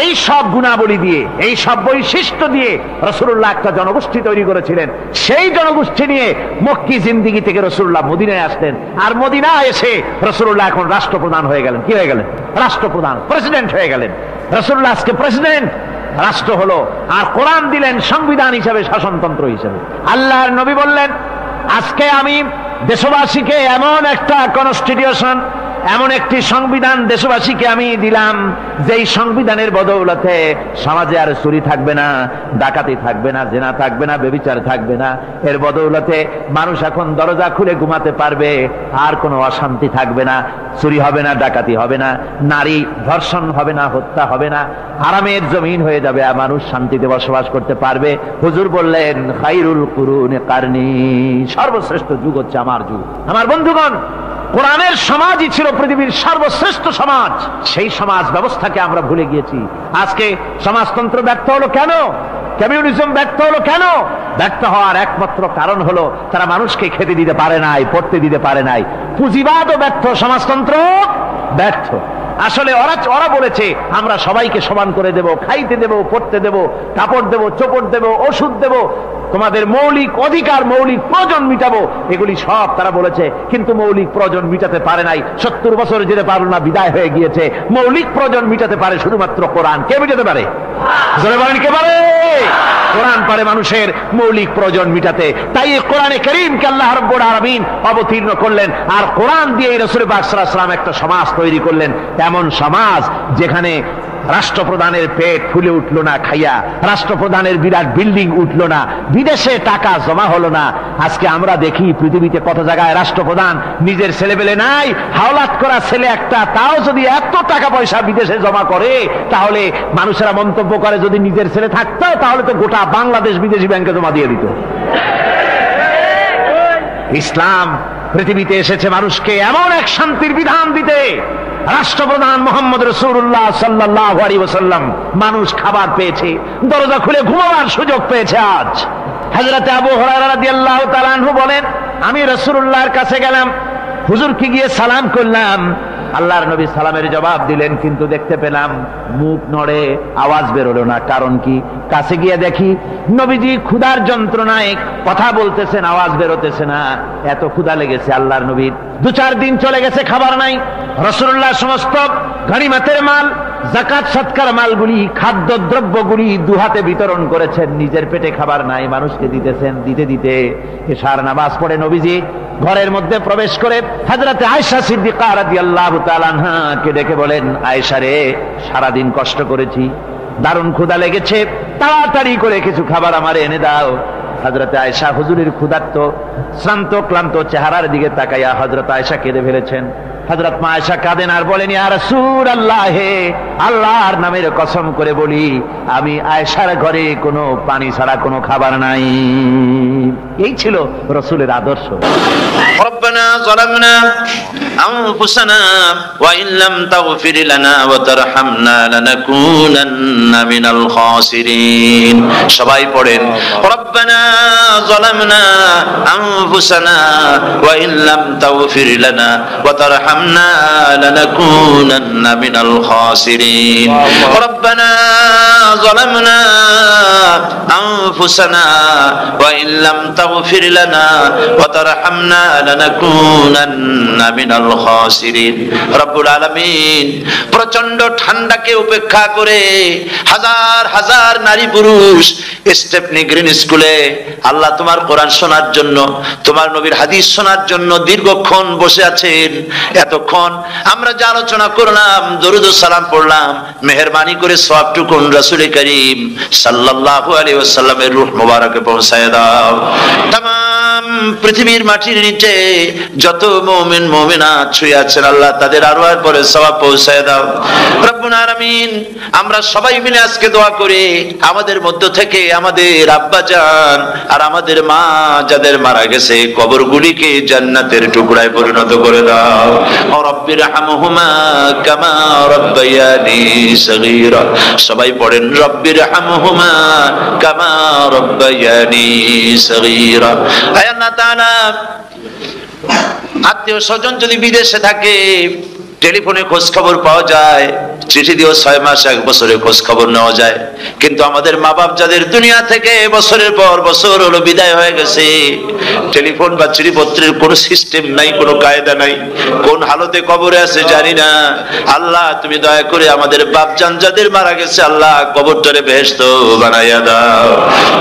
এই সব গুণাবলী দিয়ে, এই সব বৈশিষ্ট্য দিয়ে রাসূলুল্লাহ একটা জনগোষ্ঠী তৈরি করেছিলেন। সেই জনগোষ্ঠী নিয়ে মক্কি জিন্দেগি থেকে রাসূলুল্লাহ মদিনায় আসলেন। আর মদিনায় এসে রাসূলুল্লাহ এখন রাষ্ট্রপ্রধান হয়ে গেলেন। কি হয়ে গেলেন? রাষ্ট্রপ্রধান, প্রেসিডেন্ট হয়ে গেলেন। রাসূলুল্লাহ আজকে প্রেসিডেন্ট, রাষ্ট্র হলো। আর কোরআন দিলেন সংবিধান হিসাবে, শাসনতন্ত্র হিসাবে। আল্লাহর নবী বললেন, আজকে আমি দেশবাসীকে এমন একটা কনস্টিটিউশন, এমন একটি সংবিধান দেশবাসীকে আমি দিলাম, যেই সংবিধানের বদৌলতে সমাজে আর চুরি থাকবে না, ডাকাতি থাকবে না, জেনা থাকবে না, ব্যভিচার থাকবে না। এর বদৌলতে মানুষ এখন দরজা খুলে ঘুমাতে পারবে, আর কোনো অশান্তি থাকবে না, চুরি হবে না, ডাকাতি হবে না, নারী ধর্ষণ হবে না, হত্যা হবে না, আরামের জমিন হয়ে যাবে, আর মানুষ শান্তিতে বসবাস করতে পারবে। হুজুর বললেন, খায়রুল কুরুনি কারনি, সর্বশ্রেষ্ঠ যুগ হচ্ছে আমার যুগ। আমার বন্ধুগণ, কোরআনের সমাজই ছিল পৃথিবীর সর্বশ্রেষ্ঠ সমাজ। সেই সমাজ ব্যবস্থাকে আমরা ভুলে গিয়েছি। আজকে সমাজতন্ত্র ব্যর্থ হলো কেন? কমিউনিজম ব্যর্থ হলো কেন? ব্যর্থ হওয়ার একমাত্র কারণ হলো তারা মানুষকে খেতে দিতে পারে নাই, পড়তে দিতে পারে নাই। পুঁজিবাদও ব্যর্থ, সমাজতন্ত্র ব্যর্থ। আসলে ওরা বলেছে আমরা সবাইকে সমান করে দেব, খাইতে দেব, পড়তে দেব, কাপড় দেব, চোপড় দেব, ওষুধ দেব, তোমাদের মৌলিক অধিকার, মৌলিক প্রয়োজন মিটাবো, এগুলি সব তারা বলেছে। কিন্তু মৌলিক প্রয়োজন মিটাতে পারে নাই। 70 বছর যেতে পারল না, বিদায় হয়ে গিয়েছে। মৌলিক প্রয়োজন মিটাতে পারে শুধুমাত্র কোরআন। কে মিটাতে পারে? জোরে বলেন, কে পারে? কোরআন পারে মানুষের মৌলিক প্রয়োজন মিটাতে। তাই এই কোরআনে কারীমকে আল্লাহ রাব্বুল আলামিন অবতীর্ণ করলেন, আর কোরআন দিয়ে রাসূল পাক সাল্লাল্লাহু আলাইহি ওয়াসাল্লাম একটা সমাজ তৈরি করলেন। এমন সমাজ যেখানে রাষ্ট্রপ্রধানের পেট ফুলে উঠলো না খাইয়া, রাষ্ট্রপ্রধানের বিরাট বিল্ডিং উঠলো না, বিদেশে টাকা জমা হলো না। আজকে আমরা দেখি পৃথিবীতে কত জায়গায় রাষ্ট্রপ্রধান নিজের ছেলেবেলে নাই, হাওলাত করা ছেলে একটা, তাও যদি এত টাকা পয়সা বিদেশে জমা করে, তাহলে মানুষেরা মন্তব্য করে যদি নিজের ছেলে থাকতো তাহলে তো গোটা বাংলাদেশ বিদেশি ব্যাংকে জমা দিয়ে দিত। ইসলাম পৃথিবীতে এসেছে মানুষকে এমন এক শান্তির বিধান দিতে। রাষ্ট্রপ্রধান মুহাম্মদ রাসূলুল্লাহ সাল্লাল্লাহু আলাইহি ওয়াসাল্লাম মানুষ খাবার পেয়েছে, দরজা খুলে ঘুমাবার সুযোগ পেয়েছে। আজ হযরত আবু হুরায়রা রাদিয়াল্লাহু তাআলা আনহু বলেন, আমি রাসূলুল্লাহর কাছে গেলাম, হুজুরকে গিয়ে সালাম করলাম। আল্লাহর নবী সালামের জবাব দিলেন, কিন্তু দেখতে পেলাম মুখ নড়ে, আওয়াজ বেরোলো না। কারণ কি? কাছে গিয়ে দেখি নবীজি ক্ষুধার যন্ত্রণায় কথা বলতেছেন, আওয়াজ বেরোতেছে না। এত ক্ষুধা লেগেছে আল্লাহর নবীর। 2-4 দিন চলে গেছে, খাবার নাই। রাসূলুল্লাহ সমস্ত গনিমতের মাল, যাকাত সদকার মালগুলি, খাদ্য দ্রব্যগুলি দুহাতে বিতরণ করেছেন। নিজের পেটে খাবার নাই, মানুষকে দিতেছেন। দিতে দিতে এশার নামাজ পড়ে নবীজি ঘরের মধ্যে প্রবেশ করে হযরত আয়েশা সিদ্দিকা রাদিয়াল্লাহু তাআলা আনহাকে ডেকে বলেন, আয়েশা রে, সারাদিন কষ্ট করেছি, দারুণ ক্ষুধা লেগেছে, তাড়াতাড়ি করে কিছু খাবার আমারে এনে দাও। হযরত আয়েশা হুজুরের ক্ষুধার্ত শ্রান্ত ক্লান্ত চেহারার দিকে তাকাইয়া হযরত আয়েশা কেঁদে ফেলেছেন। হযরত মা আয়েশা কাঁদেন আর বলেন, ইয়া রাসূলুল্লাহ, হে আল্লাহর নামের কসম করে বলি, আমি আয়েশার ঘরে কোনো পানি ছাড়া কোনো খাবার নাই। এই ছিল রাসূলের আদর্শ।
রব্বানা যালামনা আনফুসানা ওয়া ইন লাম তাগফির লানা ওয়া তারহামনা লানাকুনান্না মিনাল খাসিরিন। সবাই পড়েন, রব্বানা যালামনা আনফুসানা ওয়া ইন লাম তাগফির লানা ওয়া তারহামনা লানাকুনান্না মিনাল খাসিরিন। রব্বানা যালামনা আনফুসানা ওয়া ইন লাম তাগফির লানা ওয়া তারহামনা লানাকুনান্না মিনাল খাসিরিন। রব্বুল আলামিন প্রচন্ড ঠান্ডাকে উপেক্ষা করে হাজার হাজার নারী পুরুষ স্টেপনি গ্রিন স্কুলে আল্লাহ তোমার কোরআন শোনার জন্য, তোমার নবীর হাদিস শোনার জন্য দীর্ঘক্ষণ বসে আছেন। এতক্ষণ আমরা যে আলোচনা করলাম, দরুদ ও সালাম পড়লাম, মেহেরবানি করে সওয়াবটুকুন রাসূল করিম সাল্লাল্লাহু আলাইহি ওয়াসাল্লামের রূহ মোবারকে পৌঁছায় দাও। তামাম পৃথিবীর মাটির নিচে যত মুমিন মুমিনাত শুয়ে আছেন, আল্লাহ তাদের আরওয়ার পরে সওয়াব পৌঁছায় দাও। রব্বুল আলামিন আমরা সবাই মিলে আজকে দোয়া করি, আমাদের মধ্য থেকে আমাদের আব্বা জান আর আমাদের মা যাদের মারা গেছে, কবরগুলিকে জান্নাতের টুকরায় পরিণত করে দাও। রব্বির হামহুমা কামা রাব্বায়ানি সগীরা। সবাই পড়েন, রব্বির হামহুমা কামা রাব্বায়ানি সগীরা। হে আল্লাহ তাআলা, আত্মীয় স্বজন যদি বিদেশে থাকে, টেলিফোনে খোঁজ খবর পাওয়া যায়, চিঠি দিয়েও 6 মাস 1 বছরের খোঁজ খবর নেওয়া যায়, কিন্তু আমাদের মা বাপ যাদের দুনিয়া থেকে বছরের পর বছর হলো বিদায় হয়ে গেছে, টেলিফোন বা চিঠিপত্রের কোনো সিস্টেম নাই, কোনো কায়দা নাই, কোন হালতে কবরে আছে জানি না। আল্লাহ তুমি দয়া করে আমাদের বাপজান যাদের মারা গেছে, আল্লাহ কবরটারে বেহেশত বানাইয়া দাও।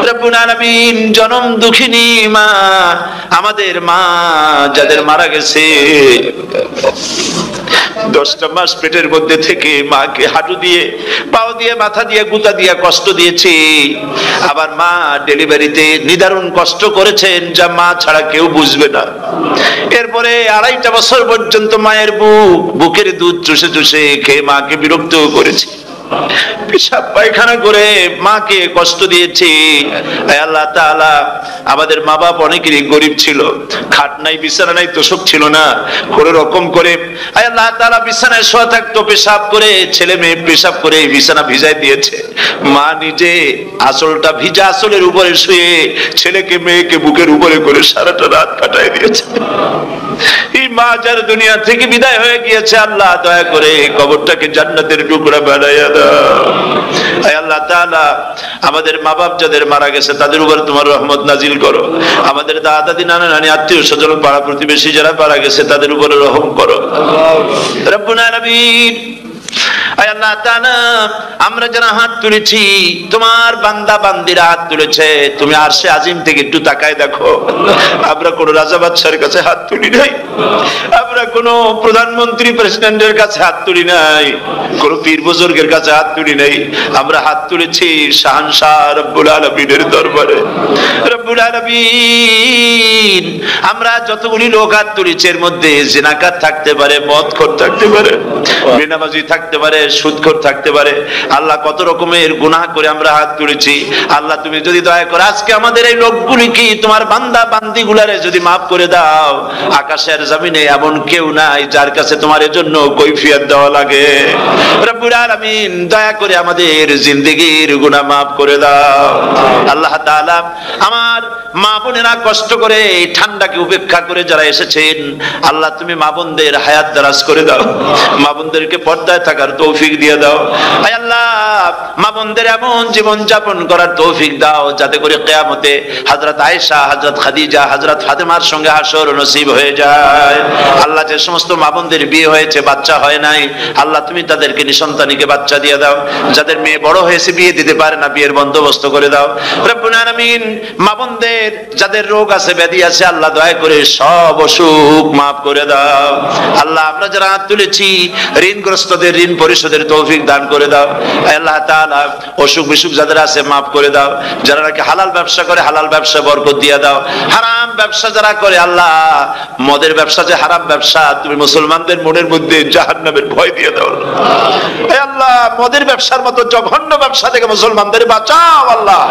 রব্বুল আলামিন জনম দুঃখিনী মা, আমাদের মা যাদের মারা গেছে, 10টা মাস পেটের মধ্যে থেকে মাকে হাঁটু দিয়ে, পাও দিয়ে, মাথা দিয়ে, গুতা দিয়ে কষ্ট দিয়েছি। আবার মা ডেলিভারিতে নিদারুণ কষ্ট করেছেন, যা মা ছাড়া কেউ বুঝবে না। এরপরে 2.5 বছর পর্যন্ত মায়ের বুকের দুধ চুষে চুষে খেয়ে মাকে বিরক্ত করেছি। পেশাব পায়খানা করে মাকে কষ্ট দিয়েছি। আল্লাহ তাআলা আমাদের মা বাপ অনেকেরই গরিব ছিল, খাট নাই, বিছানা নাই, তোষক ছিল না, কোনো রকম করে আল্লাহ তাআলা বিছানায় শোয়া থাকতো, পেশাব করে ছেলে মেয়ে পেশাব করে বিছানা ভিজাই দিয়েছে। মা নিজে আঁচলটা ভিজা আঁচলের উপরে শুয়ে ছেলেকে মেয়েকে বুকের উপরে করে সারাটা রাত কাটাই দিয়েছে। এই মা যার দুনিয়া থেকে বিদায় হয়ে গিয়েছে, আল্লাহ দয়া করে কবরটাকে জান্নাতের টুকরা বানাইয়া দাও। আল্লাহ তাআলা আমাদের মা বাপ যাদের মারা গেছে তাদের উপর তোমার রহমত নাজিল করো। আমাদের দাদা দাদি নানা নানি আত্মীয় স্বজন পাড়া প্রতিবেশী যারা মারা গেছে তাদের উপরে রহম করো রব্বুল আলামিন। আল্লাহ তাআলা আমরা যারা হাত তুলেছি, তোমার বান্দা বান্দিরা হাত তুলেছে, তুমি আরশে আজিম থেকে একটু তাকায় দেখো। আমরা কোন রাজা বাদশার কাছে হাত তুলি নাই, আমরা কোন প্রধানমন্ত্রী প্রেসিডেন্টের কাছে হাত তুলি নাই, কোন পীর বুজুর্গের কাছে হাত তুলি নাই, আমরা হাত তুলেছি শাহনশাহ রব্বুল আলামিনের দরবারে। রব্বুল আলামিন আমরা যতগুলি লোক হাত তুলেছি এর মধ্যে জিনাকার থাকতে পারে, মদখোর থাকতে পারে, বেনামাজি থাকতে পারে, সুদখোর থাকতে পারে। আল্লাহ কত রকমের গুনাহ করে আমরা হাত তুলেছি। আল্লাহ তুমি যদি দয়া করে আজকে আমাদের এই লোকগুলি কি তোমার বান্দা বান্দি গুলারে যদি মাফ করে দাও, আকাশের জমিনে এমন কেউ নাই যার কাছে তোমার জন্য কৈফিয়ত দেওয়া লাগে। রব্বুল আলামিন দয়া করে আমাদের জিন্দেগির গুনাহ মাফ করে দাও। আল্লাহ তাআলা আমার মা বোনেরা কষ্ট করে এই ঠান্ডাকে উপেক্ষা করে যারা এসেছেন, আল্লাহ তুমি মা বোনদের হায়াত দারাজ করে দাও, মা বোনদেরকে পর্দায় থাকার তৌফিক দিয়ে দাও। আয় আল্লাহ মা বোনদের এমন জীবন যাপন করার তৌফিক দাও যাতে করে কিয়ামতে হযরত আয়েশা, হযরত খাদিজা, হযরত ফাতেমার সঙ্গে হাসর নসিব হয়ে যায়। আল্লাহ যে সমস্ত মা বোনদের বিয়ে হয়েছে বাচ্চা হয় নাই, আল্লাহ তুমি তাদেরকে নিঃসন্তানীকে বাচ্চা দিয়ে দাও। যাদের মেয়ে বড় হয়েছে বিয়ে দিতে পারে না, বিয়ের বন্দোবস্ত করে দাও রব্বুল আলামিন। মা বোনদের যাদের রোগ আছে ব্যাধি আছে, আল্লাহ দয়া করে সব অসুখ মাফ করে দাও। আল্লাহ আমরা যারা হাত তুলেছি ঋণগ্রস্তদের ঋণ পরিশোধের তৌফিক দান করে দাও। আল্লাহ তাআলা অসুখ বিসুখ যাদের আছে মাফ করে দাও। যারা নাকি হালাল ব্যবসা করে হালাল ব্যবসা বরকত দিয়ে দাও। হারাম ব্যবসা যারা করে, আল্লাহ মদের ব্যবসা যে হারাম ব্যবসা, তুমি মুসলমানদের মনের মধ্যে জাহান্নামের ভয় দিয়ে দাও। আল্লাহ মদের ব্যবসার মতো জঘন্য ব্যবসা থেকে মুসলমানদের বাঁচাও আল্লাহ।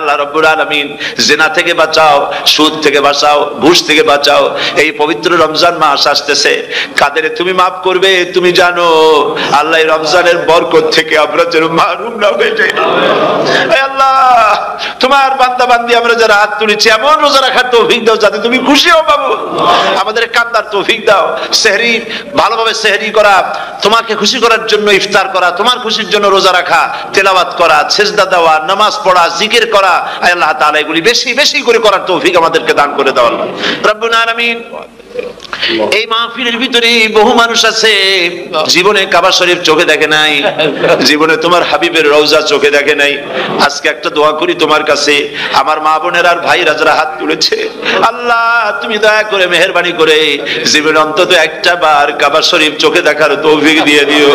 আল্লাহ রব্বুল আলামিন জিনা থেকে বাঁচাও, সুদ থেকে বাঁচাও, ঘুষ থেকে বাঁচাও। এই পবিত্র রমজান মাস আসতেছে, কাদের তুমি মাফ করবে তুমি জানো। আল্লাহ এই রমজানের বরকত থেকে আমরা যেন মাহরুম না হয়ে যাই। আল্লাহ তোমার বান্দা বান্দি আমরা যারা হাত তুলেছি এমন রোজা রাখার তৌফিক দাও যাতে তুমি খুশি হও বাবু। আমাদের কান্দার তৌফিক দাও, সেহরি ভালোভাবে সেহরি করা, তোমাকে খুশি করার জন্য ইফতার করা, তোমার খুশির জন্য রোজা রাখা, তেলাওয়াত করা, সিজদা দেওয়া, নামাজ পড়া, জিকির করা, আল্লাহ তাআলা এগুলি বেশি বেশি করে করার তৌফিক আমাদেরকে দান করে দাও আল্লাহ রব্বুল আলামিন। এই মাহফিলের ভিতরে বহু মানুষ আছে জীবনে কাবা শরীফ চোখে দেখে নাই, জীবনে তোমার হাবিবের রওজা চোখে দেখে নাই। আজকে একটা দোয়া করি তোমার কাছে, আমার মা বোনের আর ভাইরা যারা হাত তুলেছে, আল্লাহ তুমি দয়া করে মেহেরবানি করে জীবনে অন্তত একটা বার কাবা শরীফ চোখে দেখার তৌফিক দিয়ে দিও।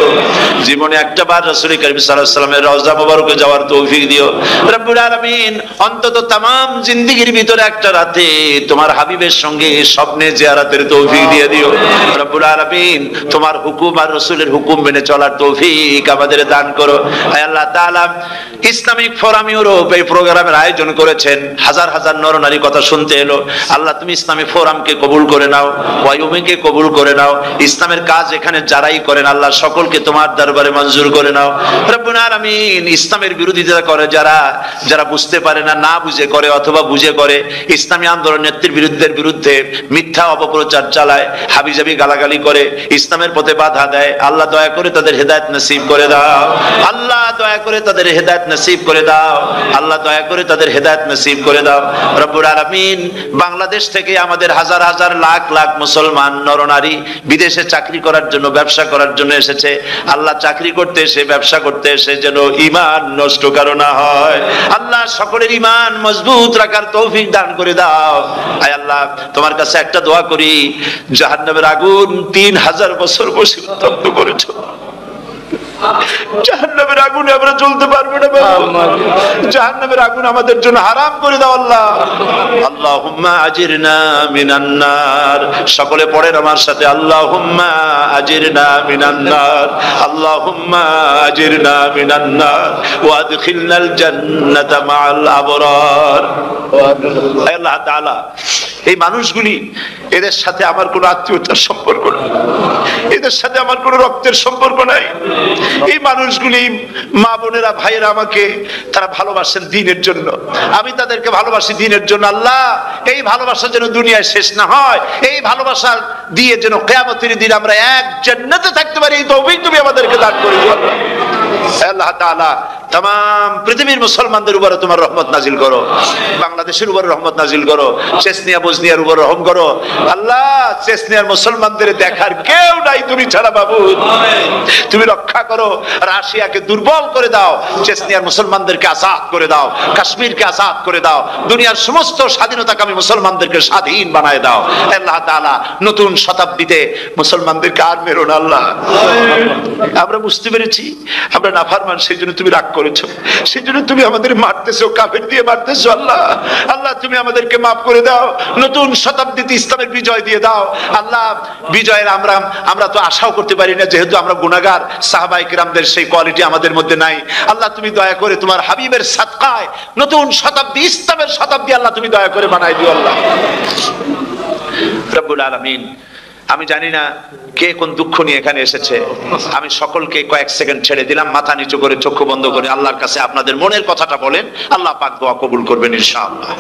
জীবনে একটা বার রাসূল করিম সাল্লাল্লাহু আলাইহি ওয়াসাল্লামের রওজা মোবারকে যাওয়ার তৌফিক দিও রব্বুল আলামিন। অন্তত তামাম জিন্দেগির ভিতরে একটা রাতে তোমার হাবিবের সঙ্গে স্বপ্নে জিয়ারতের তৌফিক দিয়ে দিও রব্বুল আলামিন। তোমার হুকুম আর রাসূলের হুকুম মেনে চলার তৌফিক আমাদের দান করো। হে আল্লাহ তাআলা ইসলামিক ফোরাম ইউরোপ এই প্রোগ্রামের আয়োজন করেছেন, হাজার হাজার নরনারী কথা শুনতে এলো। আল্লাহ তুমি ইসলামিক ফোরামকে কবুল করে নাও, ওয়াইউমিকে কবুল করে নাও। ইসলামের কাজ এখানে যারাই করেন আল্লাহ সকলকে তোমার দরবারে মঞ্জুর করে নাও রব্বুল আলামিন। ইসলামের বিরোধিতা করে যারা, যারা বুঝতে পারে না, না বুঝে করে অথবা বুঝে করে, ইসলামী আন্দোলন নেত্রীর বিরুদ্ধে মিথ্যা অপপ্রচার চালায়, হাবিজাবি গালাগালি করে, ইসলামের পথে বাধা দেয়, আল্লাহ দয়া করে তাদের হেদায়েত নসিব করে দাও। আল্লাহ দয়া করে তাদের হেদায়েত নসিব করে দাও। আল্লাহ দয়া করে তাদের হেদায়েত নসিব করে দাও রব্বুল আলামিন। বাংলাদেশ থেকে আমাদের হাজার হাজার লাখ লাখ মুসলমান নরনারী বিদেশে চাকরি করার জন্য, ব্যবসা করার জন্য এসেছে। আল্লাহ চাকরি করতে এসে, ব্যবসা করতে এসে যেন ঈমান নষ্ট কারো না হয়। আল্লাহ সকলের ঈমান মজবুত রাখার তৌফিক দান করে দাও। আয় আল্লাহ তোমার কাছে একটা দোয়া করি, জাহান্নামের আগুন 3000 বছর বসে উত্তপ্ত করেছো, জাহান্নামের আগুনে আমরা জ্বলতে পারবো না বাবা, জাহান্নামের আগুন আমাদের জন্য হারাম করে দাও আল্লাহ। আল্লাহুম্মা আজিরনা মিনান নার, সকলে পড়েন আমার সাথে, আল্লাহুম্মা আজিরনা মিনান নার, আল্লাহুম্মা আজিরনা মিনান নার ওয়া আদখিলনাল জান্নাতা মাআল আবরার। আল্লাহ তাআলা এই মানুষগুলি, এদের সাথে আমার কোনো আত্মীয়তার সম্পর্ক নেই, এদের সাথে আমার কোনো রক্তের সম্পর্ক নাই। এই মানুষগুলি, মা বোনেরা, ভাইয়েরা, আমাকে তারা ভালোবাসেন দ্বীনের জন্য, আমি তাদেরকে ভালোবাসি দ্বীনের জন্য। আল্লাহ এই ভালোবাসা যেন দুনিয়ায় শেষ না হয়, এই ভালোবাসা দিয়ে যেন কিয়ামতের দিন আমরা এক জান্নাতে থাকতে পারি, এই তৌফিক তুমি আমাদেরকে দান করে দিও আল্লাহ তাআলা। तमाम পৃথিবীর মুসলমানদের উপরে তোমার রহমত নাজিল করো, বাংলাদেশের উপরে রহমত নাজিল করো, চেচনিয়া বসনিয়ার উপর রহম করো আল্লাহ। চেচনিয়ার মুসলমানদের দেখার কেউ নাই তুমি ছাড়া বাবু, তুমি রক্ষা করো। রাশিয়াকে দুর্বল করে দাও, চেচনিয়ার মুসলমানদেরকে আজাদ করে দাও, কাশ্মীরকে আজাদ করে দাও, দুনিয়ার সমস্ত স্বাধীনতাকামী মুসলমানদেরকে স্বাধীন বানায় দাও আল্লাহ তাআলা। নতুন শতাব্দীতে মুসলমানদেরকে আর মেরো না আল্লাহ। আমরা বুঝতে পেরেছি আমরা নাফরমান, সেই জন্য তুমি রাগ করেছো, সেই জন্য তুমি আমাদের মারতেছো, কাফের দিয়ে মারতেছো আল্লাহ। আল্লাহ তুমি আমাদেরকে মাফ করে দাও, নতুন শতাব্দীতে ইসলামের বিজয় দিয়ে দাও আল্লাহ। বিজয়ের আমরা তো আশাও করতে পারি না, যেহেতু আমরা গুনাহগার। সাহাবায়ে কিরামদের সেই কোয়ালিটি আমাদের মধ্যে নাই আল্লাহ। তুমি দয়া করে তোমার হাবিবের সাদকায় নতুন শতাব্দী, ইসলামের শতাব্দী আল্লাহ তুমি দয়া করে বানাই দিও আল্লাহ রব্বুল আলামিন। আমি জানি না কে কোন দুঃখ নিয়ে এখানে এসেছে, আমি সকলকে কয়েক সেকেন্ড ছেড়ে দিলাম, মাথা নিচু করে চক্ষু বন্ধ করে আল্লাহর কাছে আপনাদের মনের কথাটা বলেন, আল্লাহ পাক দোয়া কবুল করবেন ইনশাআল্লাহ।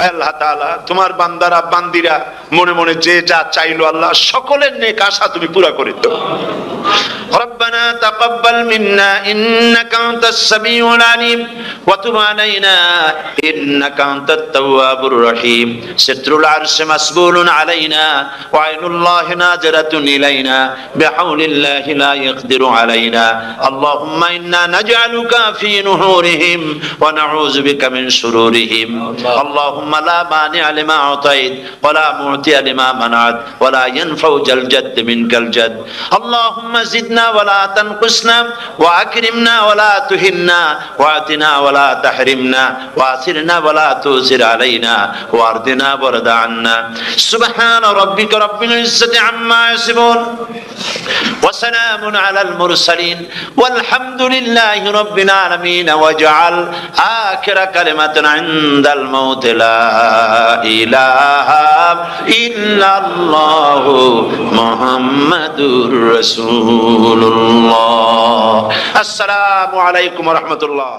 আল্লাহ তাআলা তোমার বান্দারা বান্দিরা মনে মনে যে যা চাইলো আল্লাহ সকলের নেক আশা তুমি পুরা করে দাও। ربنا تقبل منا إنك أنت السميع العليم وتب علينا إنك أنت التواب الرحيم ستر العرش مسبول علينا وعين الله ناظرة إلينا بحول الله لا يقدر علينا اللهم إنا نجعلك في نحورهم ونعوذ بك من شرورهم اللهم لا مانع لما أعطيت ولا معطي لما منعت ولا ينفع ذا الجد منك الجد اللهم زدنا ولا تنقصنا واكرمنا ولا تهنا واعطنا ولا تحرمنا واثرنا ولا تؤثر علينا وارضنا وارض عنا سبحان ربك رب العزة عما يصفون وسلام على المرسلين والحمد لله رب العالمين واجعل آخر كلمة عند الموت لا إله إلا الله محمد رسول الله السلام عليكم ورحمة الله